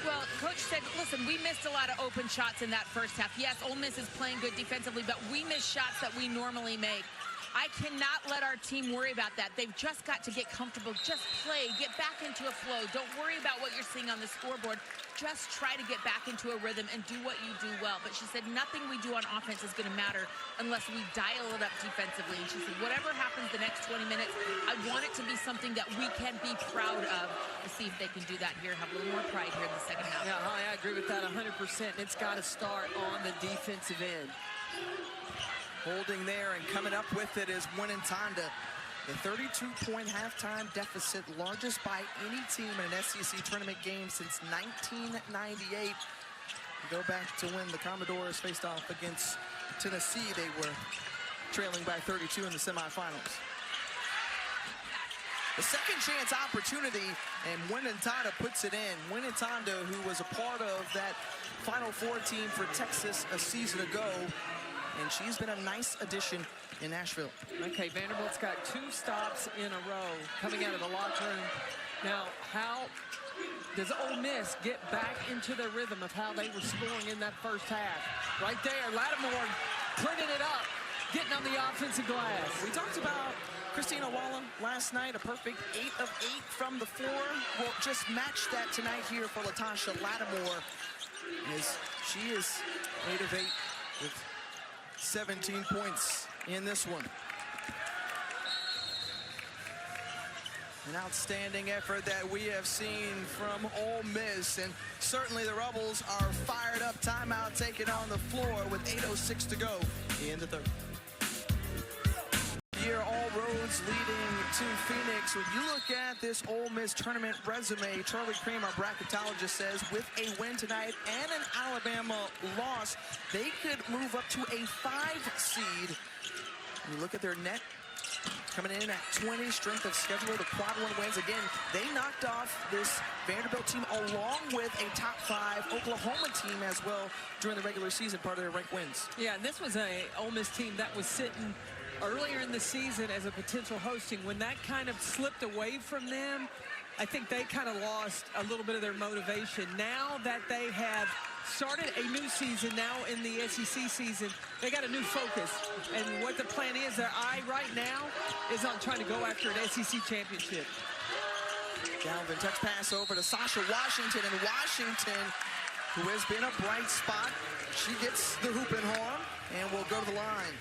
Well, Coach said, listen, we missed a lot of open shots in that first half. Yes, Ole Miss is playing good defensively, but we miss shots that we normally make. I cannot let our team worry about that. They've just got to get comfortable. Just play. Get back into a flow. Don't worry about what you're seeing on the scoreboard. Just try to get back into a rhythm and do what you do well. But she said nothing we do on offense is going to matter unless we dial it up defensively. And she said whatever happens the next 20 minutes, I want it to be something that we can be proud of to see if they can do that here. Have a little more pride here in the second half. Yeah, Holly, I agree with that 100%. It's got to start on the defensive end. Holding there and coming up with it is Winantanda. The 32-point halftime deficit, largest by any team in an SEC tournament game since 1998. Go back to when the Commodores faced off against Tennessee. They were trailing by 32 in the semifinals. The second chance opportunity, and Winantanda puts it in. Winantanda, who was a part of that Final Four team for Texas a season ago, and she's been a nice addition in Nashville. Okay, Vanderbilt's got 2 stops in a row coming out of the locker room. Now, how does Ole Miss get back into the rhythm of how they were scoring in that first half? Right there, Lattimore cleaning it up, getting on the offensive glass. We talked about Christina Walla last night, a perfect 8 of 8 from the floor. We'll just match that tonight here for Latasha Lattimore, as she is 8 of 8 with 17 points in this one. An outstanding effort that we have seen from Ole Miss, and certainly the Rebels are fired up. Timeout taken on the floor with 8:06 to go in the third. Here, all roads leading to Phoenix. When you look at this Ole Miss tournament resume, Charlie Cream, our bracketologist, says with a win tonight and an Alabama loss, they could move up to a 5 seed. When you look at their net, coming in at 20, strength of schedule, the quad 1 wins. Again, they knocked off this Vanderbilt team along with a top 5 Oklahoma team as well during the regular season, part of their ranked wins. Yeah, and this was a Ole Miss team that was sitting earlier in the season as a potential hosting. When that kind of slipped away from them, I think they kind of lost a little bit of their motivation. Now that they have started a new season now in the SEC season, they got a new focus. And what the plan is, their eye right now is on trying to go after an SEC championship. Galvin, touch pass over to Sasha Washington, and Washington, who has been a bright spot, she gets the hoop and horn and will go to the line.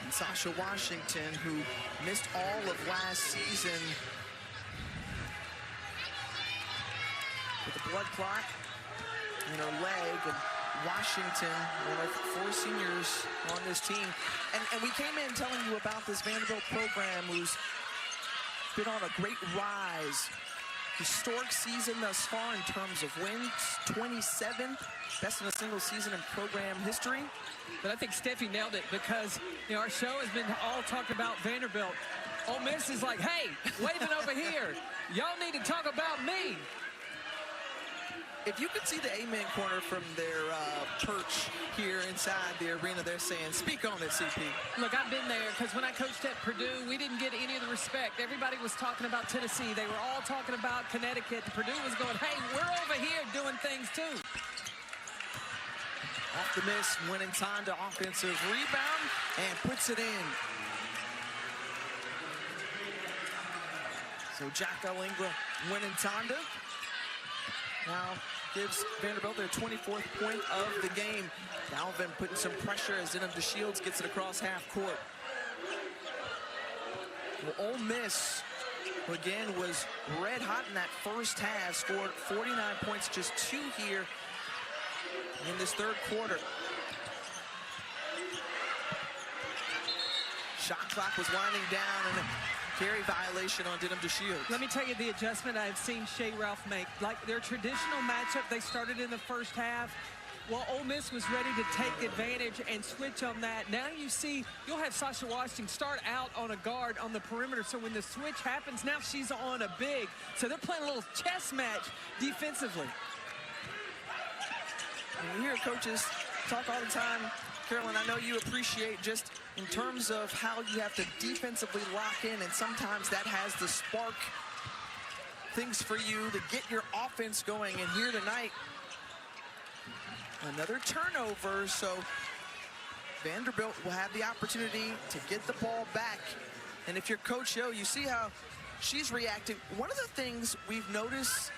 And Sasha Washington, who missed all of last season with a blood clot in her leg, and Washington, one of 4 seniors on this team. And we came in telling you about this Vanderbilt program who's been on a great rise. Historic season thus far in terms of wins, 27th, best in a single season in program history. But I think Steffi nailed it, because our show has been all talked about Vanderbilt. Ole Miss is like, hey, waving over here. Y'all need to talk about me. If you could see the Amen corner from their perch here inside the arena, they're saying, speak on it, CP. Look, I've been there, because when I coached at Purdue, we didn't get any of the respect. Everybody was talking about Tennessee. They were all talking about Connecticut. Purdue was going, hey, we're over here doing things too. Off the miss, winning time to offensive rebound, and puts it in. So Jack Alingra winning Tonda. Now gives Vanderbilt their 24th point of the game. Galvin putting some pressure as Denim DeShields gets it across half court. Well, Ole Miss, again, was red hot in that first half, scored 49 points, just 2 here in this third quarter. Shot clock was winding down, and a carry violation on Denim DeShields. Let me tell you the adjustment I've seen Shea Ralph make. Like their traditional matchup they started in the first half, well, Ole Miss was ready to take advantage and switch on that. Now you see, you'll have Sasha Washington start out on a guard on the perimeter, so when the switch happens, now she's on a big. So they're playing a little chess match defensively. And you hear coaches talk all the time, Carolyn, I know you appreciate just in terms of how you have to defensively lock in, and sometimes that has to spark things for you to get your offense going. And here tonight, another turnover, so Vanderbilt will have the opportunity to get the ball back. And if you're Coach Yo, you see how she's reacting. One of the things we've noticed,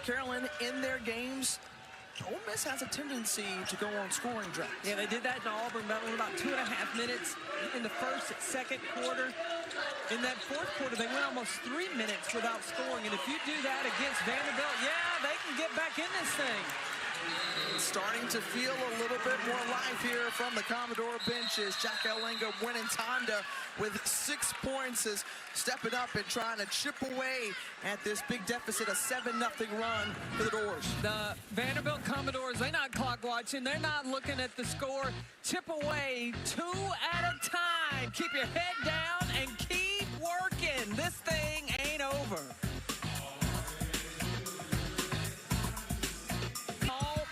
Carolyn, in their games, Ole Miss has a tendency to go on scoring drives. Yeah, they did that in Auburn about 2.5 minutes in the first, second quarter. In that fourth quarter, they went almost 3 minutes without scoring. And if you do that against Vanderbilt, yeah, they can get back in this thing. Starting to feel a little bit more life here from the Commodore benches. Jack Alinga winning Tonda with 6 points, is stepping up and trying to chip away at this big deficit, a 7-0 run for the Doors. The Vanderbilt Commodores, they're not clock watching. They're not looking at the score. Chip away 2 at a time. Keep your head down and keep working. This thing ain't over.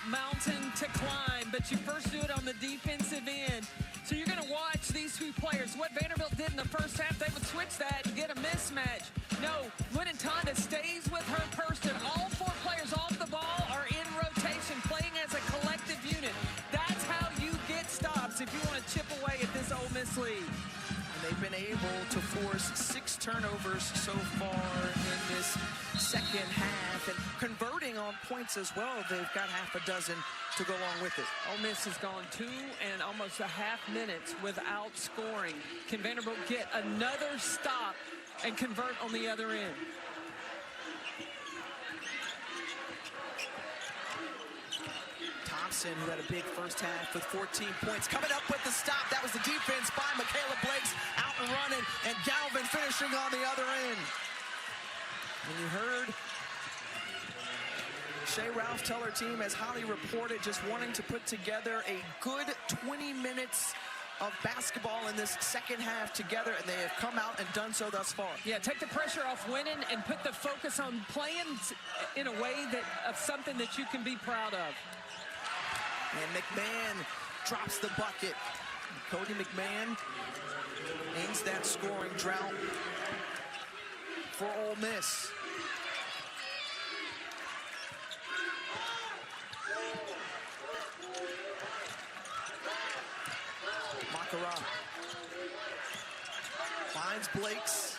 Mountain to climb, but you first do it on the defensive end. So you're going to watch these 2 players. What Vanderbilt did in the first half, they would switch that and get a mismatch. No, Winnetanda stays with her person. All 4 players off the ball are in rotation, playing as a collective unit. That's how you get stops if you want to chip away at this Ole Miss lead. And they've been able to force 6 turnovers so far in this second half, and converting on points as well. They've got half a dozen to go along with it. Ole Miss has gone 2 and almost a half minutes without scoring. Can Vanderbilt get another stop and convert on the other end? Thompson, who had a big first half with 14 points, coming up with the stop. That was the defense by Michaela Blakes, out and running, and Galvin finishing on the other end. And you heard Shea Ralph tell her team, as Holly reported, just wanting to put together a good 20 minutes of basketball in this second half together, and they have come out and done so thus far. Yeah, take the pressure off winning and put the focus on playing in a way that of something that you can be proud of. And McMahon drops the bucket. Cody McMahon ends that scoring drought for Ole Miss. Makara finds Blakes.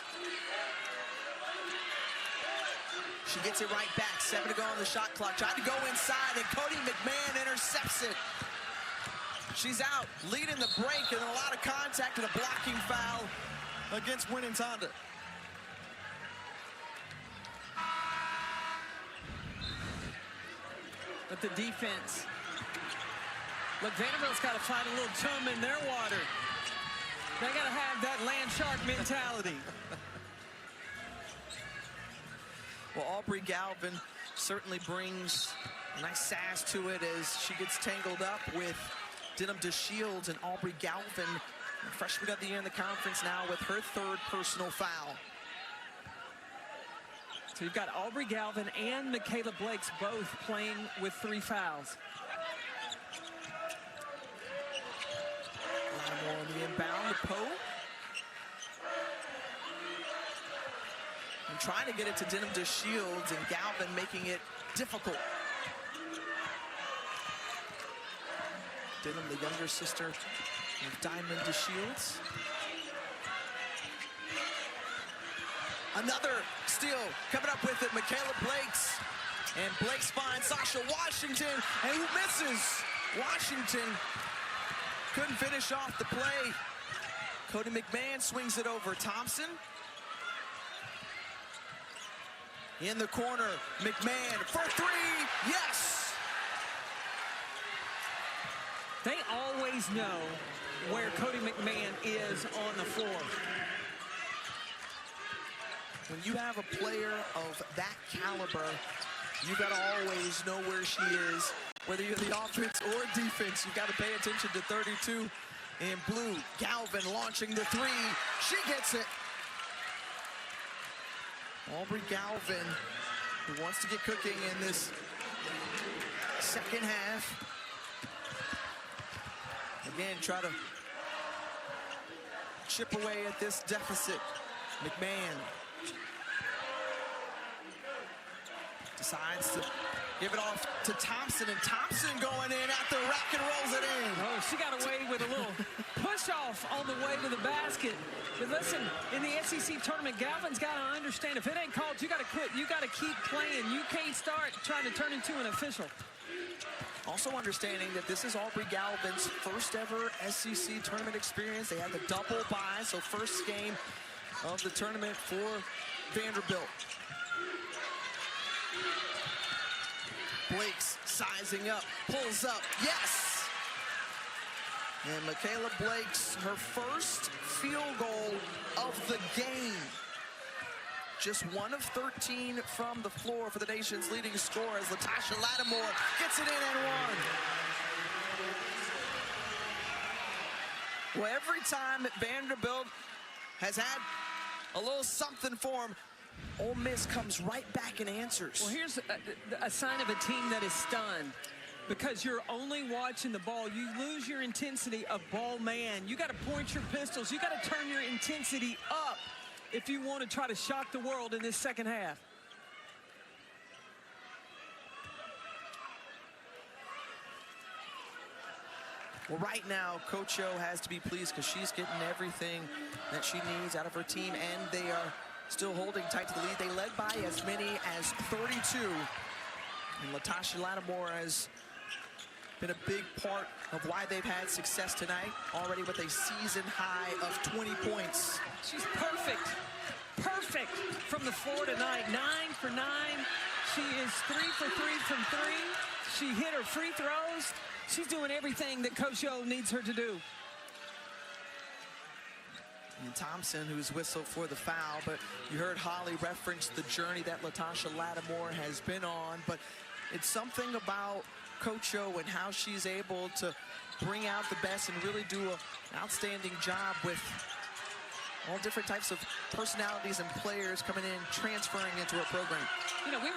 She gets it right back. 7 to go on the shot clock. Tried to go inside, and Cody McMahon intercepts it. She's out, leading the break, and a lot of contact and a blocking foul against Winnetanda. But the defense. Look, Vanderbilt's got to find a little chum in their water. They got to have that land shark mentality. Well, Aubrey Galvin certainly brings a nice sass to it as she gets tangled up with Denham DeShields, and Aubrey Galvin, freshman of the year in the conference now, with her 3rd personal foul. So you've got Aubrey Galvin and Michaela Blakes both playing with 3 fouls. Lattimore on the inbound to Poe. And trying to get it to Denham DeShields, and Galvin making it difficult. Denham, the younger sister of Diamond DeShields. Another steal coming up with it, Michaela Blakes. And Blakes finds Sasha Washington, and who misses? Washington couldn't finish off the play. Cody McMahon swings it over. Thompson in the corner. McMahon for 3, yes! They always know where Cody McMahon is on the floor. When you have a player of that caliber, you got to always know where she is. Whether you're the offense or defense, you got to pay attention to 32 in blue. Galvin launching the 3. She gets it. Aubrey Galvin, who wants to get cooking in this second half. Again, try to chip away at this deficit. McMahon decides to give it off to Thompson, and Thompson going in at the rack and rolls it in. Oh, she got away with a little push-off on the way to the basket. But listen, in the SEC tournament, Galvin's got to understand, if it ain't called, you got to quit. You got to keep playing. You can't start trying to turn into an official. Also understanding that this is Aubrey Galvin's first ever SEC tournament experience. They had the double bye, so first game of the tournament for Vanderbilt. Blakes sizing up, pulls up, yes! And Michaela Blakes, her first field goal of the game. Just 1 of 13 from the floor for the nation's leading scorer as Latasha Lattimore gets it in and 1. Well, every time Vanderbilt has had a little something for him, Ole Miss comes right back and answers. Well, here's a sign of a team that is stunned. Because you're only watching the ball, you lose your intensity of ball man. You got to point your pistols. You got to turn your intensity up. if you want to try to shock the world in this second half. Well, right now, Coach O has to be pleased because she's getting everything that she needs out of her team, and they are still holding tight to the lead. They led by as many as 32. And Latasha Lattimore has been a big part of why they've had success tonight, already with a season high of 20 points. She's perfect from the floor tonight. 9 for 9. She is 3 for 3 from 3. She hit her free throws. She's doing everything that Coach O needs her to do. And Thompson, who's whistled for the foul, but you heard Holly reference the journey that Latasha Lattimore has been on, but it's something about Coach O and how she's able to bring out the best and really do an outstanding job with all different types of personalities and players coming in, transferring into her program. You know, I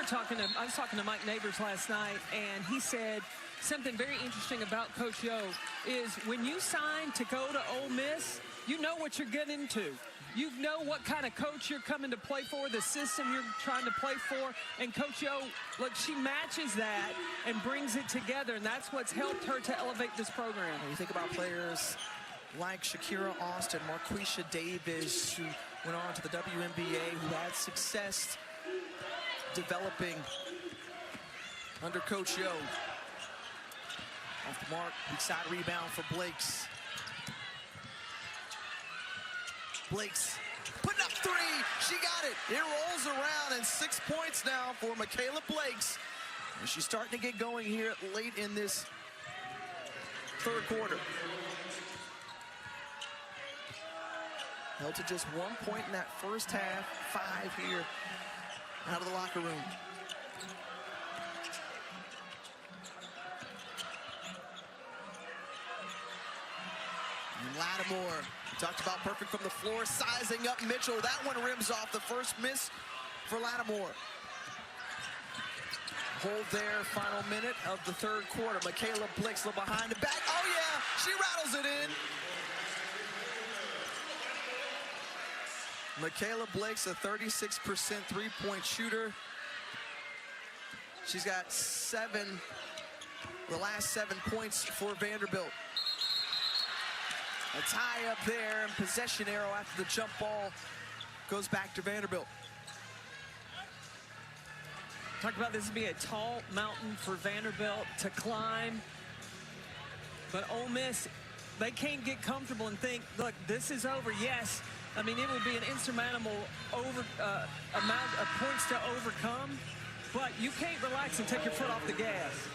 was talking to Mike Neighbors last night, and he said something very interesting about Coach O is when you sign to go to Ole Miss, you know what you're getting into. You know what kind of coach you're coming to play for, the system you're trying to play for, and Coach O, look, she matches that and brings it together, and that's what's helped her to elevate this program. When you think about players like Shakira Austin, Marquisha Davis, who went on to the WNBA, who had success developing under Coach O. Off the mark, weak side rebound for Blakes. Blakes putting up 3. She got it. It rolls around, and 6 points now for Michaela Blakes. And she's starting to get going here late in this third quarter. Held to just 1 point in that first half, 5 here out of the locker room. And Lattimore, we talked about perfect from the floor, sizing up Mitchell. That one rims off, the first miss for Lattimore. Hold there, final minute of the third quarter. Michaela Blakes behind the back. Oh yeah, she rattles it in. Michaela Blakes, a 36% three-point shooter. She's got the last 7 points for Vanderbilt. A tie up there, and possession arrow after the jump ball goes back to Vanderbilt. Talk about this would be a tall mountain for Vanderbilt to climb. But Ole Miss, they can't get comfortable and think, look, this is over. Yes, I mean, it would be an insurmountable amount of points to overcome, but you can't relax and take your foot off the gas.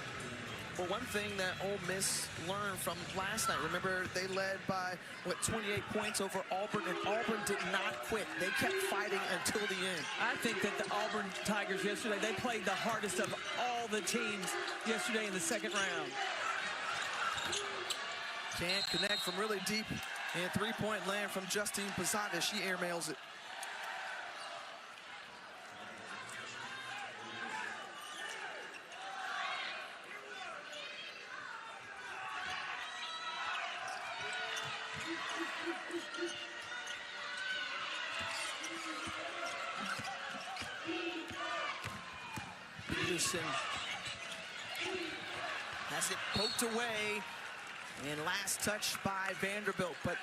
Well, one thing that Ole Miss learned from last night, remember they led by, 28 points over Auburn, and Auburn did not quit. They kept fighting until the end. I think that the Auburn Tigers yesterday, they played the hardest of all the teams yesterday in the second round. Can't connect from really deep, and three-point land from Justine Posada. She airmails it. Peterson has it poked away, and last touch by Vanderbilt. But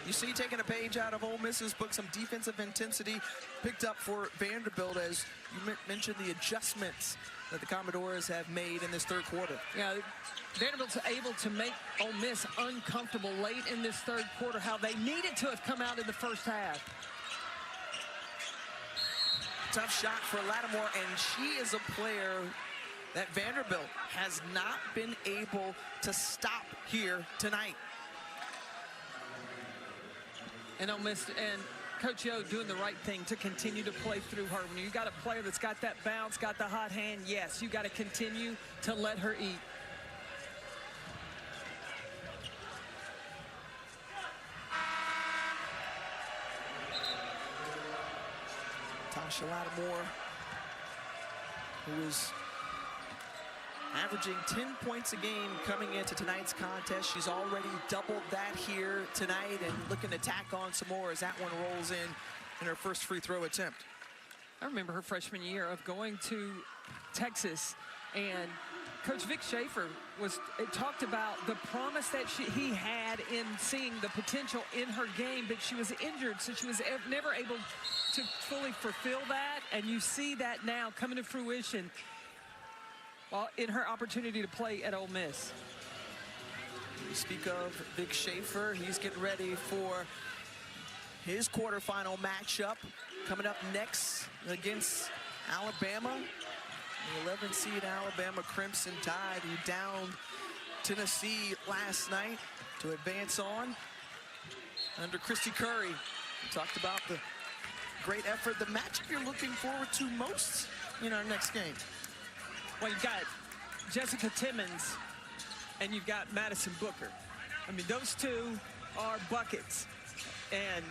you see, taking a page out of Ole Miss's book, some defensive intensity picked up for Vanderbilt, as you mentioned the adjustments that the Commodores have made in this third quarter. Yeah, Vanderbilt's able to make Ole Miss uncomfortable late in this third quarter, how they needed to have come out in the first half. Tough shot for Lattimore, and she is a player that Vanderbilt has not been able to stop here tonight. And Ole Miss and Coach O doing the right thing to continue to play through her. When you got a player that's got that bounce, got the hot hand, yes, you got to continue to let her eat. Tasha Lattimore, who is averaging 10 points a game coming into tonight's contest. She's already doubled that here tonight and looking to tack on some more as that one rolls in in her first free throw attempt. I remember her freshman year of going to Texas, and Coach Vic Schaefer talked about the promise that he had in seeing the potential in her game, but she was injured, so she was never able to fully fulfill that, and you see that now coming to fruition in her opportunity to play at Ole Miss. We speak of Vic Schaefer. He's getting ready for his quarterfinal matchup coming up next against Alabama. The 11 seed Alabama Crimson Tide, who downed Tennessee last night to advance on under Christy Curry. We talked about the great effort, the matchup you're looking forward to most in our next game. Well, you've got Jessica Timmons and you've got Madison Booker. I mean, those two are buckets. And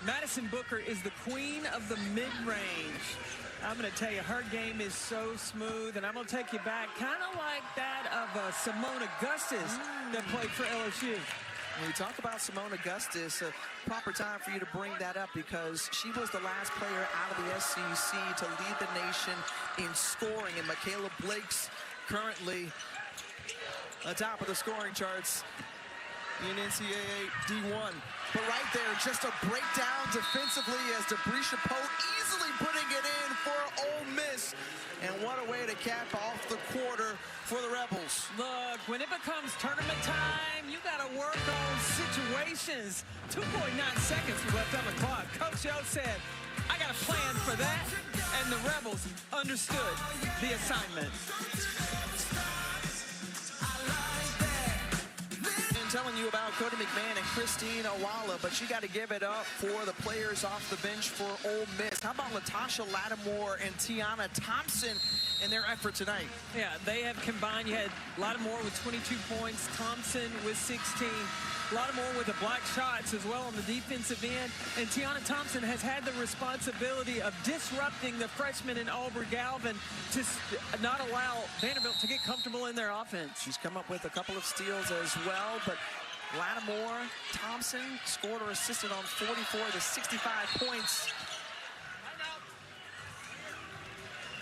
Madison Booker is the queen of the mid-range. I'm going to tell you, her game is so smooth, and I'm going to take you back kind of like that of Simone Augustus that played for LSU. When you talk about Simone Augustus, a proper time for you to bring that up because she was the last player out of the SEC to lead the nation in scoring, and Michaela Blake's currently atop of the scoring charts in NCAA D1. But right there, just a breakdown defensively as Debrisha Poe easily putting it in for Ole Miss. And what a way to cap off the quarter for the Rebels. Look, when it becomes tournament time, you got to work on situations. 2.9 seconds left on the clock. Coach O said, I got a plan for that. And the Rebels understood the assignment. Telling you about Cody McMahon and Christine Owala, but you got to give it up for the players off the bench for Ole Miss. How about Latasha Lattimore and Tiana Thompson in their effort tonight? Yeah, they have combined. You had Lattimore with 22 points, Thompson with 16. Lattimore with the block shots as well on the defensive end. And Tiana Thompson has had the responsibility of disrupting the freshman in Aubrey Galvin to not allow Vanderbilt to get comfortable in their offense. She's come up with a couple of steals as well, but Lattimore, Thompson scored or assisted on 44 to 65 points.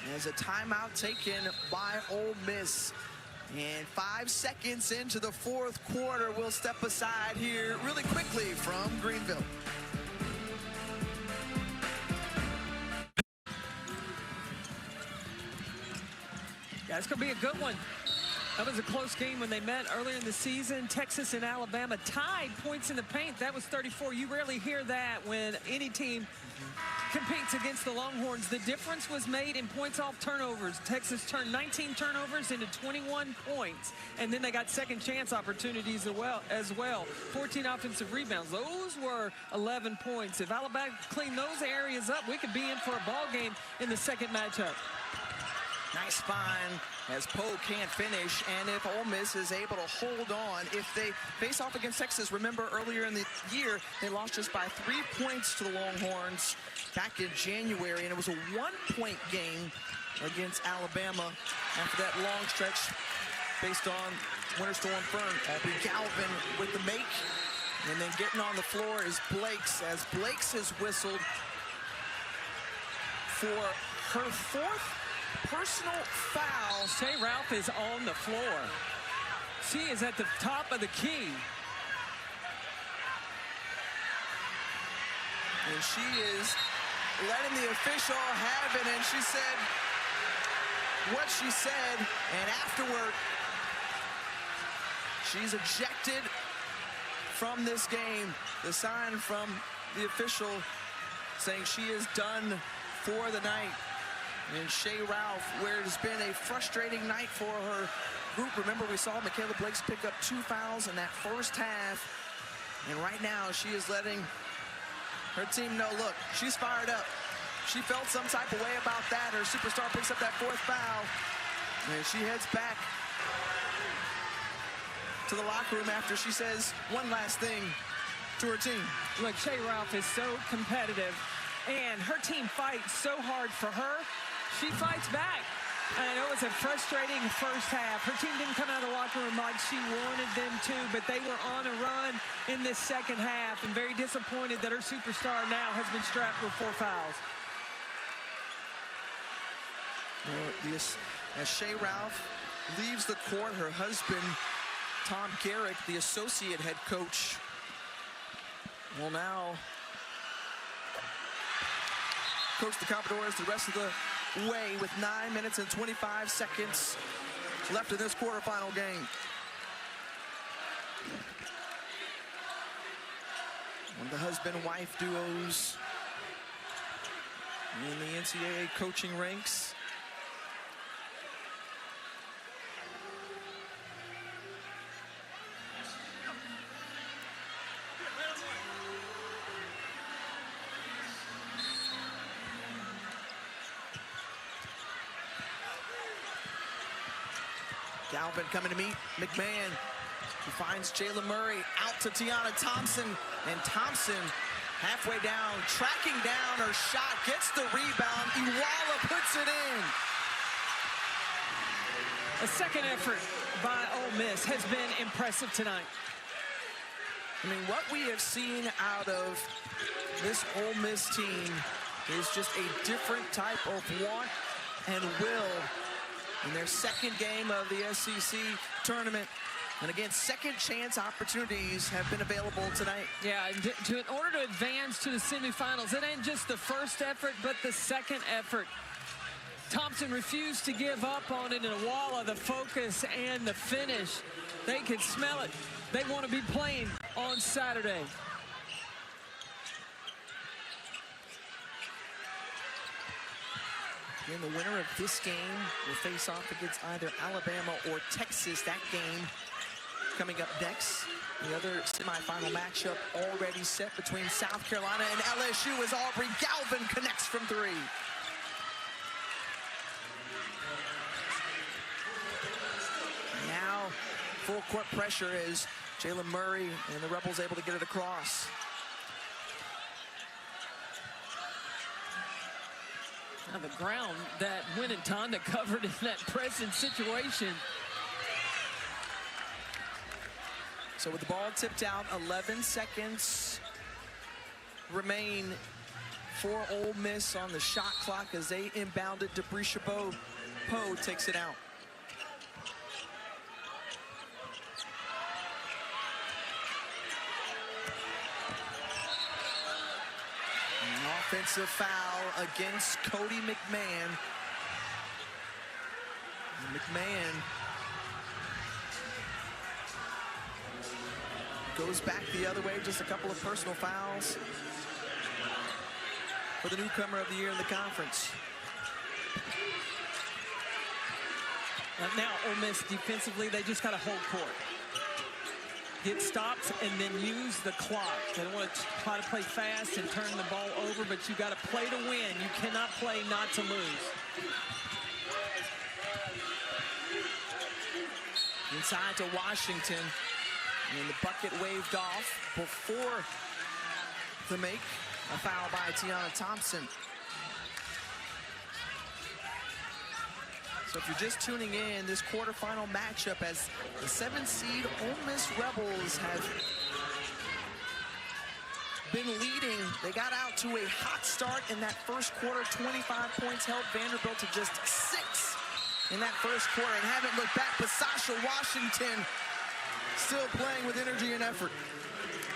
There's a timeout taken by Ole Miss. And 5 seconds into the fourth quarter, we'll step aside here really quickly from Greenville. Yeah, it's going to be a good one. That was a close game when they met earlier in the season. Texas and Alabama tied points in the paint. That was 34. You rarely hear that when any team competes against the Longhorns. The difference was made in points off turnovers. Texas turned 19 turnovers into 21 points, and then they got second chance opportunities as well. 14 offensive rebounds. Those were 11 points. If Alabama cleaned those areas up, we could be in for a ball game in the second matchup. Nice find as Poe can't finish, and if Ole Miss is able to hold on, if they face off against Texas, remember earlier in the year, they lost just by 3 points to the Longhorns back in January, and it was a 1-point game against Alabama after that long stretch based on Winter Storm Fern. Aubrey Galvin with the make, and then getting on the floor is Blakes, as Blakes has whistled for her fourth personal foul. Shea Ralph is on the floor. She is at the top of the key. And she is letting the official have it, and she said what she said, and afterward, she's ejected from this game. The sign from the official saying she is done for the night. And Shea Ralph, where it's been a frustrating night for her group. Remember, we saw Michaela Blakes pick up 2 fouls in that first half. And right now, she is letting her team know, look, she's fired up. She felt some type of way about that. Her superstar picks up that 4th foul. And she heads back to the locker room after she says one last thing to her team. Look, Shea Ralph is so competitive, and her team fights so hard for her. She fights back. I know it was a frustrating first half. Her team didn't come out of the locker room like she wanted them to, but they were on a run in this second half and very disappointed that her superstar now has been strapped with 4 fouls. Well, as Shea Ralph leaves the court, her husband, Tom Garrick, the associate head coach, will now coach the Commodores the rest of the way with 9 minutes and 25 seconds left in this quarterfinal game. One of the husband-wife duos in the NCAA coaching ranks. Galvin coming to meet McMahon, who finds Jayla Murray out to Tiana Thompson, and Thompson halfway down, tracking down her shot, gets the rebound. Iwala puts it in. A second effort by Ole Miss has been impressive tonight. I mean, what we have seen out of this Ole Miss team is just a different type of want and will in their second game of the SEC tournament. And again, second chance opportunities have been available tonight. Yeah, in order to advance to the semifinals, it ain't just the first effort, but the second effort. Thompson refused to give up on it, and Iwala, the focus and the finish. They can smell it. They want to be playing on Saturday. And the winner of this game will face off against either Alabama or Texas. That game coming up next. The other semifinal matchup already set between South Carolina and LSU as Aubrey Galvin connects from 3. Now full court pressure as Jayla Murray and the Rebels able to get it across. Now the ground that Winnington covered in that pressing situation. So with the ball tipped out, 11 seconds remain for Ole Miss on the shot clock as they inbound it. Debrisha Poe takes it out. An offensive foul against Cody McMahon. And McMahon goes back the other way, just a couple of personal fouls for the newcomer of the year in the conference. Now Ole Miss defensively, they just got to hold court. Get stops and then use the clock. They don't want to try to play fast and turn the ball over, but you got to play to win. You cannot play not to lose. Inside to Washington. And the bucket waved off before the make. A foul by Tiana Thompson. So if you're just tuning in, this quarterfinal matchup as the 7th seed Ole Miss Rebels have been leading. They got out to a hot start in that first quarter. 25 points held Vanderbilt to just 6 in that first quarter and haven't looked back. But Sasha Washington still playing with energy and effort.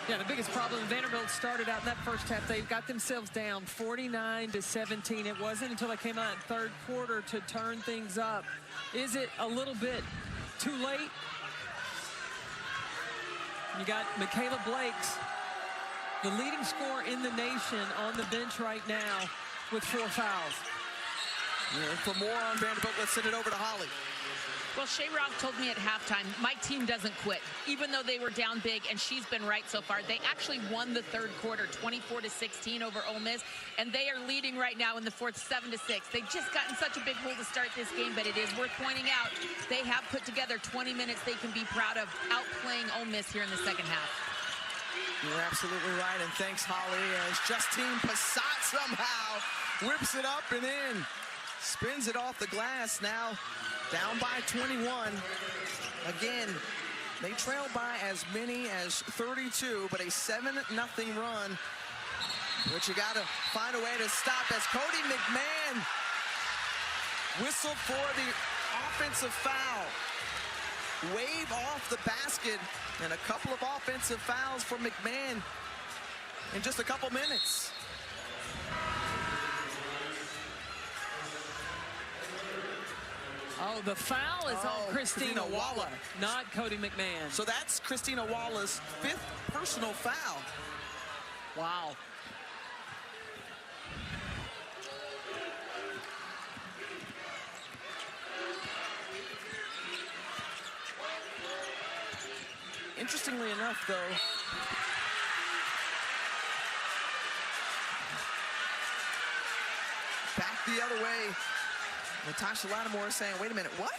Yeah, the biggest problem, Vanderbilt started out in that first half. They got themselves down 49-17. It wasn't until they came out in third quarter to turn things up. Is it a little bit too late? You got Michaela Blakes, the leading scorer in the nation, on the bench right now with 4 fouls. And for more on Vanderbilt, let's send it over to Holly. Well, Shea Ralph told me at halftime, my team doesn't quit, even though they were down big, and she's been right so far. They actually won the third quarter, 24-16 over Ole Miss, and they are leading right now in the fourth, 7-6. They just gotten such a big hole to start this game, but it is worth pointing out they have put together 20 minutes they can be proud of, outplaying Ole Miss here in the second half. You're absolutely right, and thanks, Holly, as Justine Passat somehow whips it up and in. Spins it off the glass now, down by 21. Again, they trail by as many as 32, but a 7-0 run, which you got to find a way to stop as Cody McMahon whistled for the offensive foul. Wave off the basket, and a couple of offensive fouls for McMahon in just a couple minutes. Oh, the foul is on Christina Walla, not Cody McMahon. So that's Christina Walla's 5th personal foul. Wow. Interestingly enough, though, back the other way, Natasha Lattimore is saying, wait a minute, what?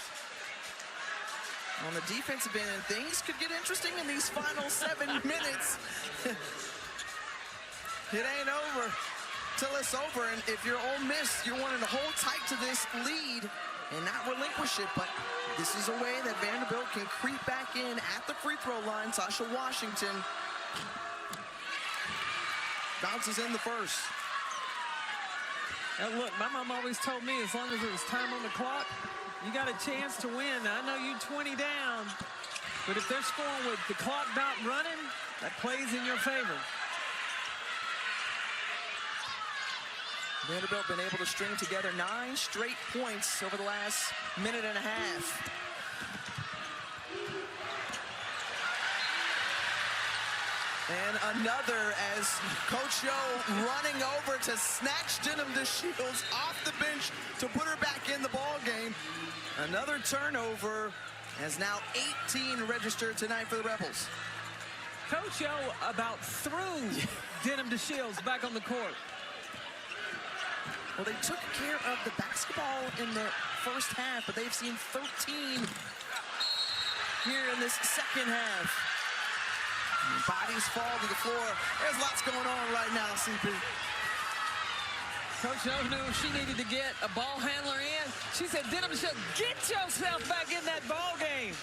On the defensive end, things could get interesting in these final 7 minutes. It ain't over till it's over, and if you're Ole Miss, you're wanting to hold tight to this lead and not relinquish it, but this is a way that Vanderbilt can creep back in at the free throw line. Sasha Washington bounces in the first. Now look, my mom always told me as long as there was time on the clock, you got a chance to win. I know you 20 down, but if they're scoring with the clock not running, that plays in your favor. Vanderbilt been able to string together 9 straight points over the last minute and a half. And another as Coach Yo running over to snatch Denham DeShields off the bench to put her back in the ball game. Another turnover as now 18 registered tonight for the Rebels. Coach Yo about threw Denham DeShields back on the court. Well, they took care of the basketball in the first half, but they've seen 13 here in this second half. And bodies fall to the floor. There's lots going on right now, CP. Coach O knew she needed to get a ball handler in. She said, Denham, get yourself back in that ball game.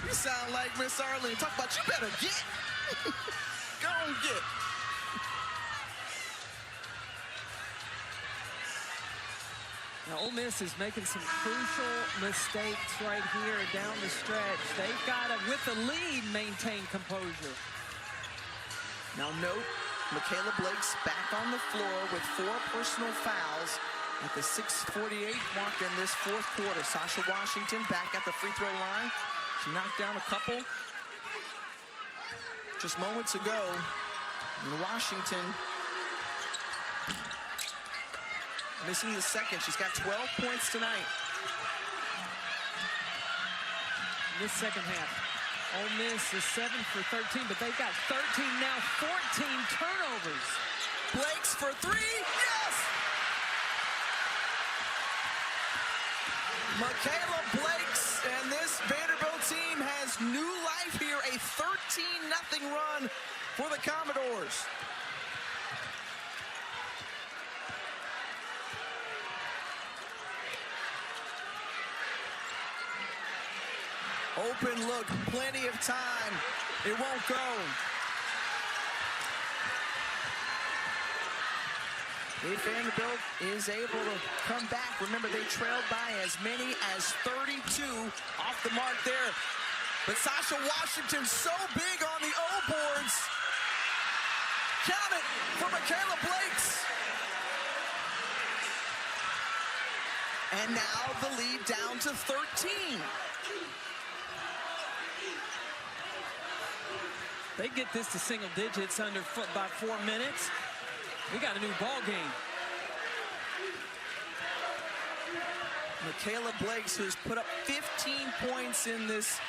You sound like Miss Arlene. Talk about you better get. Go and get. Now, Ole Miss is making some crucial mistakes right here down the stretch. They've got to, with the lead, maintain composure. Now note, Michaela Blake's back on the floor with 4 personal fouls at the 6:48 mark in this fourth quarter. Sasha Washington back at the free throw line. She knocked down a couple just moments ago. And Washington missing the second. She's got 12 points tonight. This second half, Ole Miss is 7 for 13, but they've got 13 now, 14 turnovers. Blake's for 3, yes! Michaela Blake's, and this Vanderbilt team has new life here, a 13-0 run for the Commodores. Open look, plenty of time. It won't go. If Vanderbilt is able to come back, remember they trailed by as many as 32 off the mark there. But Sasha Washington so big on the O boards. Count it for Michaela Blake's. And now the lead down to 13. They get this to single digits under by 4 minutes. We got a new ball game. Michaela Blake's, who's put up 15 points in this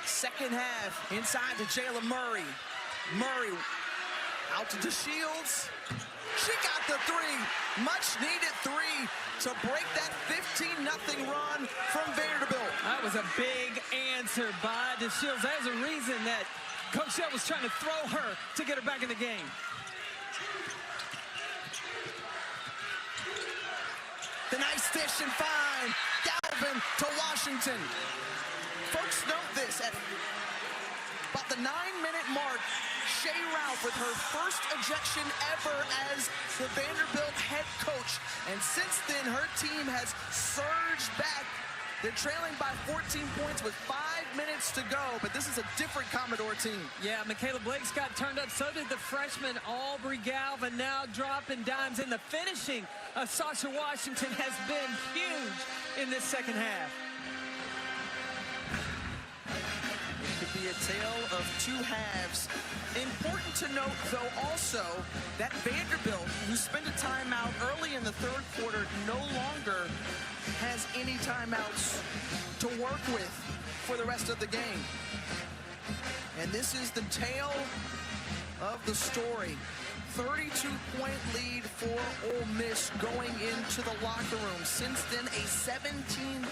second half, inside to Jayla Murray. Murray out to DeShields. She got the 3, much needed 3 to break that 15-0 run from Vanderbilt. That was a big answer by DeShields. There's a reason that Coach Shell was trying to throw her to get her back in the game. The nice dish and find. Galvin to Washington. Folks, note this. At about the 9-minute mark, Shea Ralph with her first ejection ever as the Vanderbilt head coach. And since then, her team has surged back. They're trailing by 14 points with 5 minutes to go, but this is a different Commodore team. Yeah, Michaela Blake's got turned up. So did the freshman Aubrey Galvin, now dropping dimes. And the finishing of Sasha Washington has been huge in this second half. It could be a tale of two halves. Important to note, though, also that Vanderbilt, who spent a timeout early in the third quarter, no longer has any timeouts to work with for the rest of the game. And this is the tale of the story. 32-point lead for Ole Miss going into the locker room. Since then, a 17-3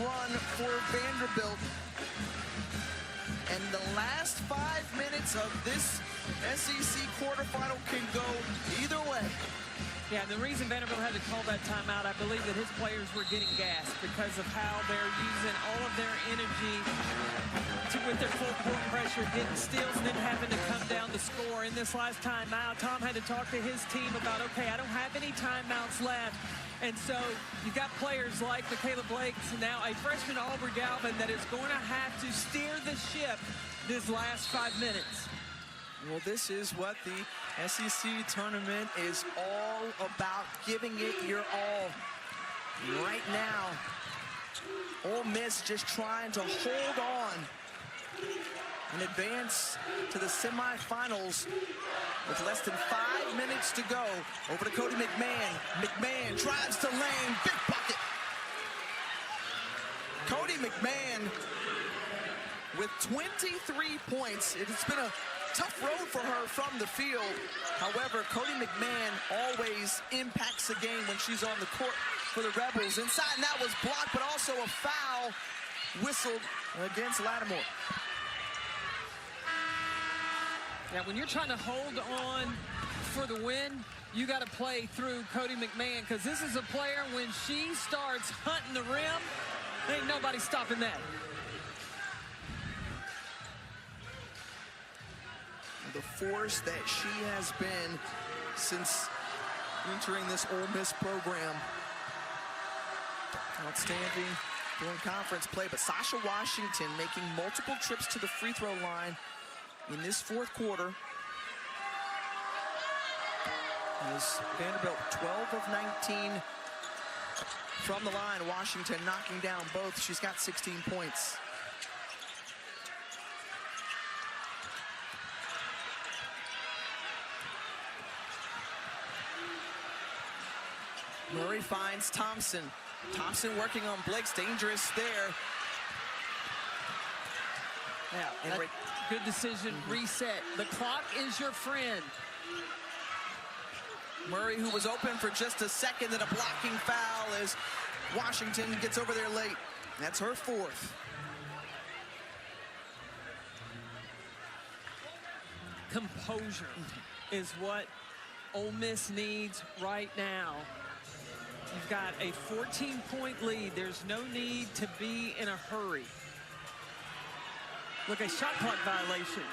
run for Vanderbilt. And the last 5 minutes of this SEC quarterfinal can go either way. Yeah, and the reason Vanderbilt had to call that timeout, I believe that his players were getting gassed because of how they're using all of their energy with their full court pressure, getting steals, and then having to come down to score. In this last timeout, Tom had to talk to his team about, okay, I don't have any timeouts left. And so you got players like Michaela Blake, now a freshman Aubrey Galvin, that is going to have to steer the ship this last 5 minutes. Well, this is what the SEC tournament is all about, giving it your all. Right now, Ole Miss just trying to hold on and advance to the semifinals with less than 5 minutes to go. Over to Cody McMahon. McMahon drives to lane, big bucket. Cody McMahon with 23 points. It's been a tough road for her from the field. However, Cody McMahon always impacts the game when she's on the court for the Rebels. Inside, and that was blocked, but also a foul whistled against Lattimore. Now, when you're trying to hold on for the win, you got to play through Cody McMahon, because this is a player, when she starts hunting the rim, ain't nobody stopping that. The force that she has been since entering this Ole Miss program. Outstanding during conference play, but Sasha Washington making multiple trips to the free throw line in this fourth quarter. As Vanderbilt 12 of 19 from the line. Washington knocking down both. She's got 16 points. Murray finds Thompson. Thompson working on Blake's, dangerous there. Yeah, and good decision, reset. The clock is your friend. Murray, who was open for just a second, and a blocking foul as Washington gets over there late. That's her fourth. Composure is what Ole Miss needs right now. You've got a 14-point lead. There's no need to be in a hurry. Look, a shot clock violation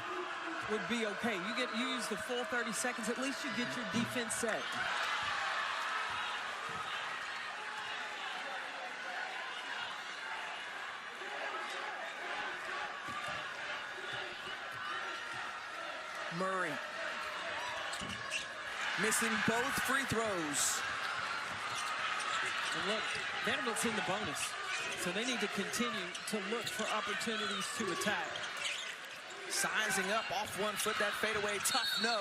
would be okay. You use the full 30 seconds. At least you get your defense set. Murray missing both free throws. And look, Vanderbilt's in the bonus, so they need to continue to look for opportunities to attack. Sizing up off 1 foot, that fadeaway, tough no.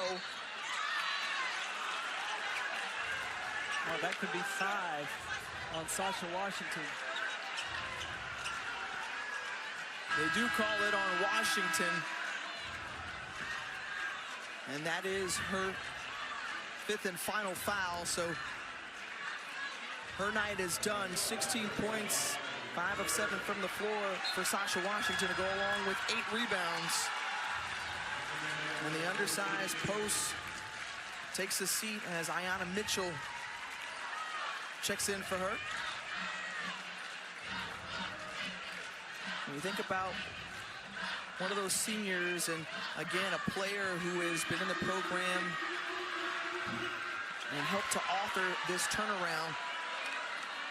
Oh, that could be 5 on Sasha Washington. They do call it on Washington. And that is her 5th and final foul, so her night is done. 16 points, 5 of 7 from the floor for Sasha Washington to go along with 8 rebounds. And the undersized post takes a seat as Ayanna Mitchell checks in for her. When you think about one of those seniors, and again, a player who has been in the program and helped to author this turnaround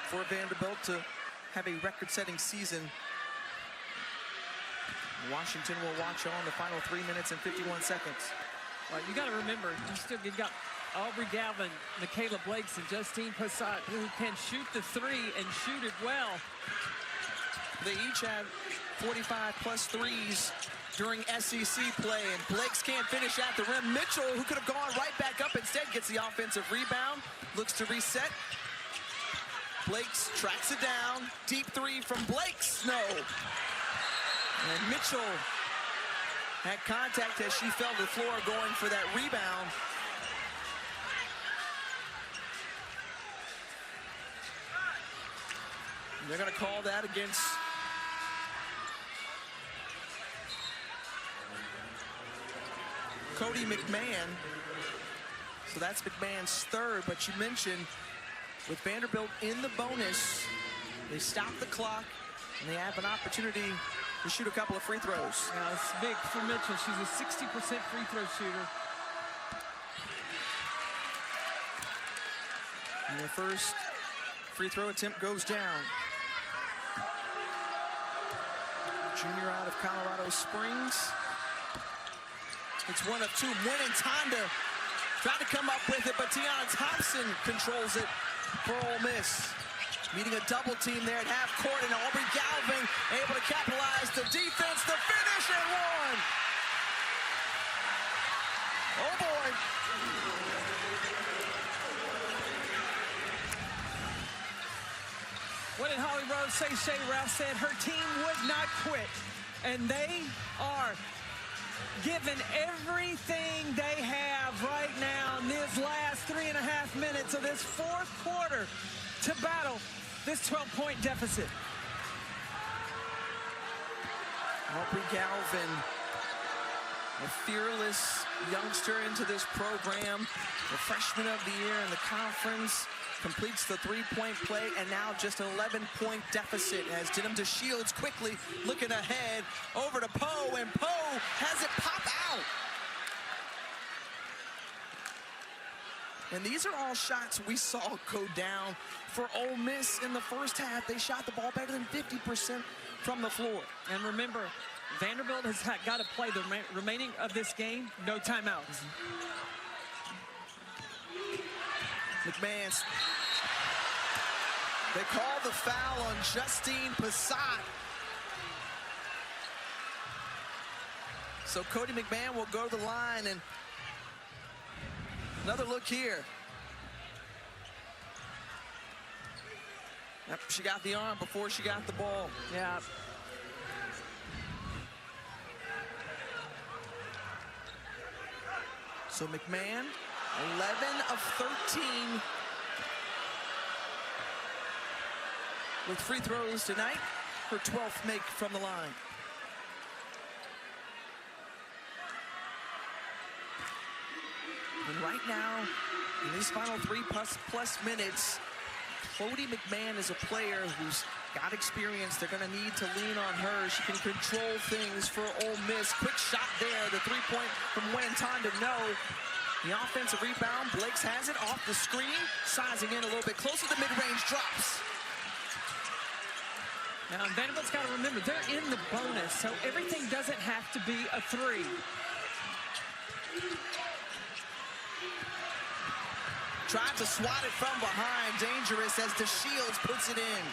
for Vanderbilt to have a record-setting season. Washington will watch on the final 3 minutes and 51 seconds. Well, you got to remember, you got Aubrey Galvin, Michaela Blakes, and Justine Passat, who can shoot the three and shoot it well. They each have 45-plus threes during SEC play, and Blakes can't finish at the rim. Mitchell, who could have gone right back up, instead gets the offensive rebound, looks to reset. Blakes tracks it down. Deep three from Blakes, no. And Mitchell had contact as she fell to the floor going for that rebound. And they're going to call that against Cody McMahon. So that's McMahon's third, but you mentioned with Vanderbilt in the bonus, they stop the clock and they have an opportunity to shoot a couple of free throws. Yeah, it's big for Mitchell. She's a 60% free throw shooter. And their first free throw attempt goes down. Junior out of Colorado Springs. It's one of two. Winning time to try to come up with it, but Tiana Thompson controls it for Ole Miss. Meeting a double team there at half court, and Aubrey Galvin able to capitalize the defense, the finish, and one. Oh boy. What did Holly Rose say? Shay Ralph said her team would not quit, and they are giving everything they have right now in these last 3.5 minutes of this fourth quarter to battle this 12-point deficit. Aubrey Galvin, a fearless youngster into this program, the freshman of the year in the conference, completes the three-point play, and now just an 11-point deficit as Denham DeShields quickly looking ahead over to Poe, and Poe has it pop out. And these are all shots we saw go down for Ole Miss in the first half. They shot the ball better than 50% from the floor. And remember, Vanderbilt has got to play the remaining of this game, no timeouts. McMahon, they call the foul on Justine Passat. So Cody McMahon will go to the line, and another look here. Yep, she got the arm before she got the ball. Yeah. So McMahon, 11 of 13 with free throws tonight. Her 12th make from the line. And right now, in these final 3+ minutes, Cody McMahon is a player who's got experience. They're going to need to lean on her. She can control things for Ole Miss. Quick shot there. The three-point from Wayne Tondo. The offensive rebound. Blakes has it off the screen. Sizing in a little bit closer. The mid-range drops. Now, Vanderbilt's got to remember, they're in the bonus, so everything doesn't have to be a three. Tried to swat it from behind. Dangerous as DeShields puts it in.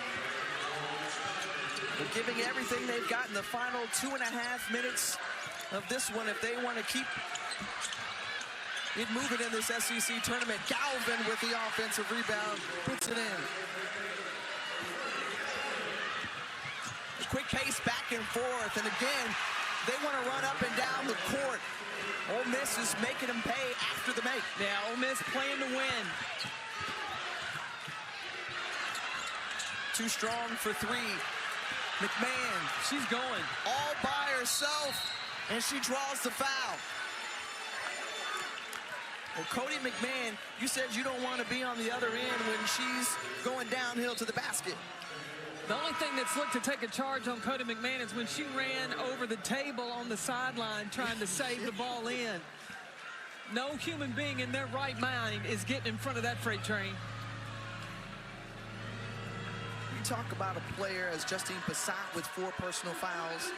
They're giving everything they've got in the final 2.5 minutes of this one if they want to keep it moving in this SEC tournament. Galvin with the offensive rebound puts it in. A quick pace back and forth, and again, they want to run up and down the court. Ole Miss is making them pay after the make. Yeah, Ole Miss playing to win. Too strong for three. McMahon, she's going all by herself, and she draws the foul. Well, Cody McMahon, you said you don't want to be on the other end when she's going downhill to the basket. The only thing that's looked to take a charge on Cody McMahon is when she ran over the table on the sideline trying to save the ball in. No human being in their right mind is getting in front of that freight train. We talk about a player as Justine Passat with 4 personal fouls.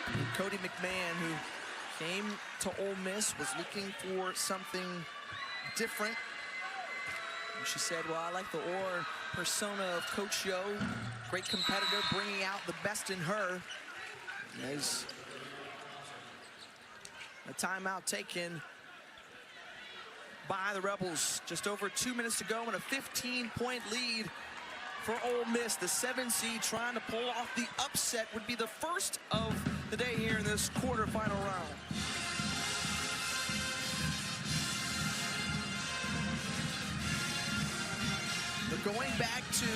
And Cody McMahon, who came to Ole Miss, was looking for something different. And she said, well, I like the aura persona of Coach Yo, great competitor, bringing out the best in her. As a timeout taken by the Rebels. Just over 2 minutes to go and a 15-point lead for Ole Miss. The 7 seed trying to pull off the upset would be the first of the day here in this quarterfinal round. But going back to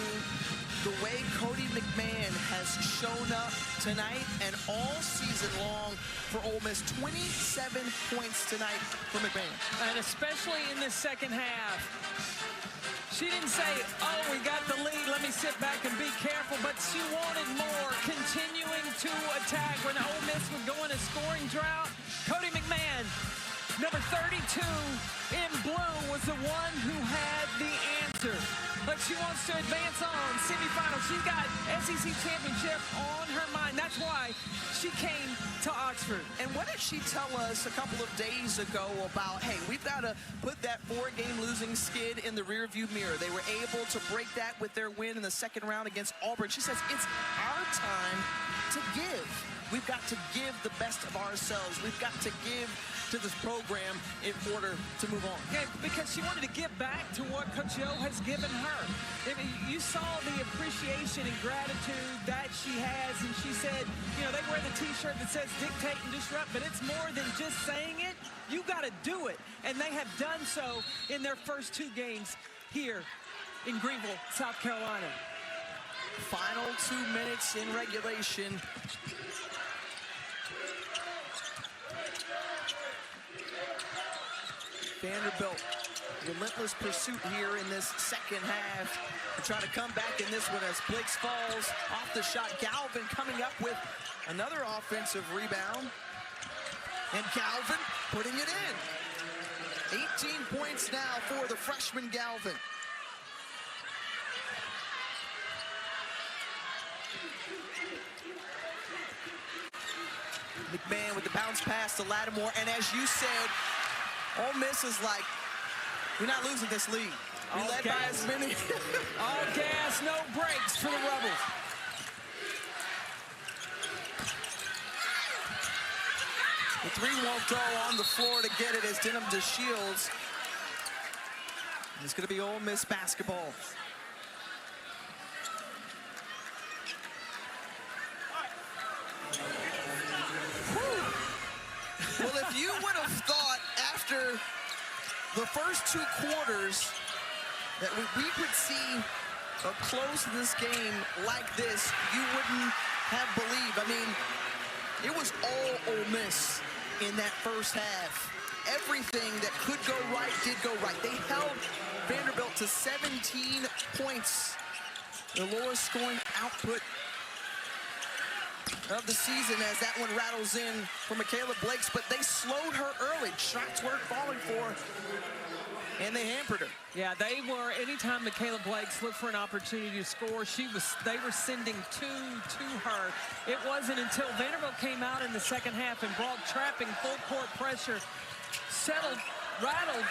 the way Cody McMahon has shown up tonight and all season long for Ole Miss. 27 points tonight for McMahon. And especially in the second half. She didn't say, oh, we got the lead, let me sit back and be careful, but she wanted more, continuing to attack. When Ole Miss would go in a scoring drought, Cody McMahon, number 32 in blue, was the one who had the answer. But she wants to advance on semifinals. She's got SEC championship on her mind. That's why she came to Oxford. And what did she tell us a couple of days ago about, hey, we've got to put that 4-game losing skid in the rearview mirror. They were able to break that with their win in the second round against Auburn. She says it's our time to give. We've got to give the best of ourselves. We've got to give to this program in order to move on. Yeah, because she wanted to give back to what Coach Yo has given her. I mean, you saw the appreciation and gratitude that she has, and she said, you know, they wear the T-shirt that says dictate and disrupt, but it's more than just saying it. You got to do it, and they have done so in their first 2 games here in Greenville, South Carolina. Final 2 minutes in regulation. Vanderbilt, relentless pursuit here in this second half. To try to come back in this one as Blakes falls off the shot. Galvin coming up with another offensive rebound. And Galvin putting it in. 18 points now for the freshman Galvin. McMahon with the bounce pass to Lattimore. And as you said, Ole Miss is like, we're not losing this lead. We led by as many. All gas, no brakes for the Rebels. The 3 won't go on the floor to get it as Denham DeShields. It's going to be Ole Miss basketball. Well, if you would have thought after the first 2 quarters that we could see a close to this game like this, you wouldn't have believed. I mean, it was all Ole Miss in that first half. Everything that could go right did go right. They held Vanderbilt to 17 points, the lowest scoring output of the season as that one rattles in for Michaela Blakes, but they slowed her early. Shots weren't falling for her, and they hampered her. Yeah, they were, anytime Michaela Blakes looked for an opportunity to score, they were sending 2 to her. It wasn't until Vanderbilt came out in the second half and brought trapping full court pressure, settled, rattled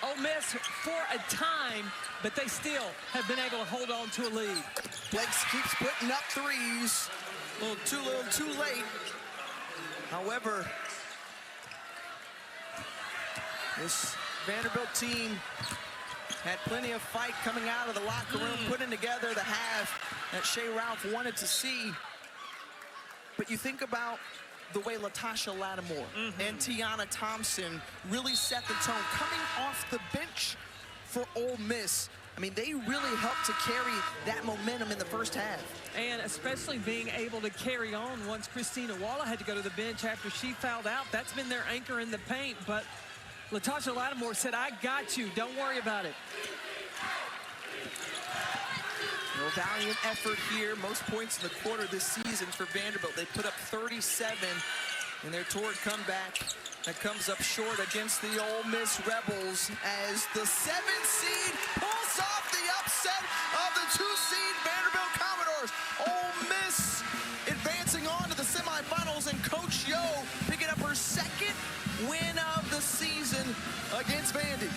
Ole Miss for a time, but they still have been able to hold on to a lead. Blakes keeps putting up threes. A little too late. However, this Vanderbilt team had plenty of fight coming out of the locker room, putting together the half that Shea Ralph wanted to see. But you think about the way Latasha Lattimore and Tiana Thompson really set the tone coming off the bench for Ole Miss. I mean, they really helped to carry that momentum in the first half. And especially being able to carry on once Christina Walla had to go to the bench after she fouled out. That's been their anchor in the paint. But Latasha Lattimore said, I got you. Don't worry about it. A valiant effort here. Most points in the quarter this season for Vanderbilt. They put up 37 in their torrid comeback that comes up short against the Ole Miss Rebels as the 7th seed pulls off the upset of the 2-seed Vanderbilt Commodores. Ole Miss advancing on to the semifinals, and Coach Yo picking up her 2nd win of the season against Vandy.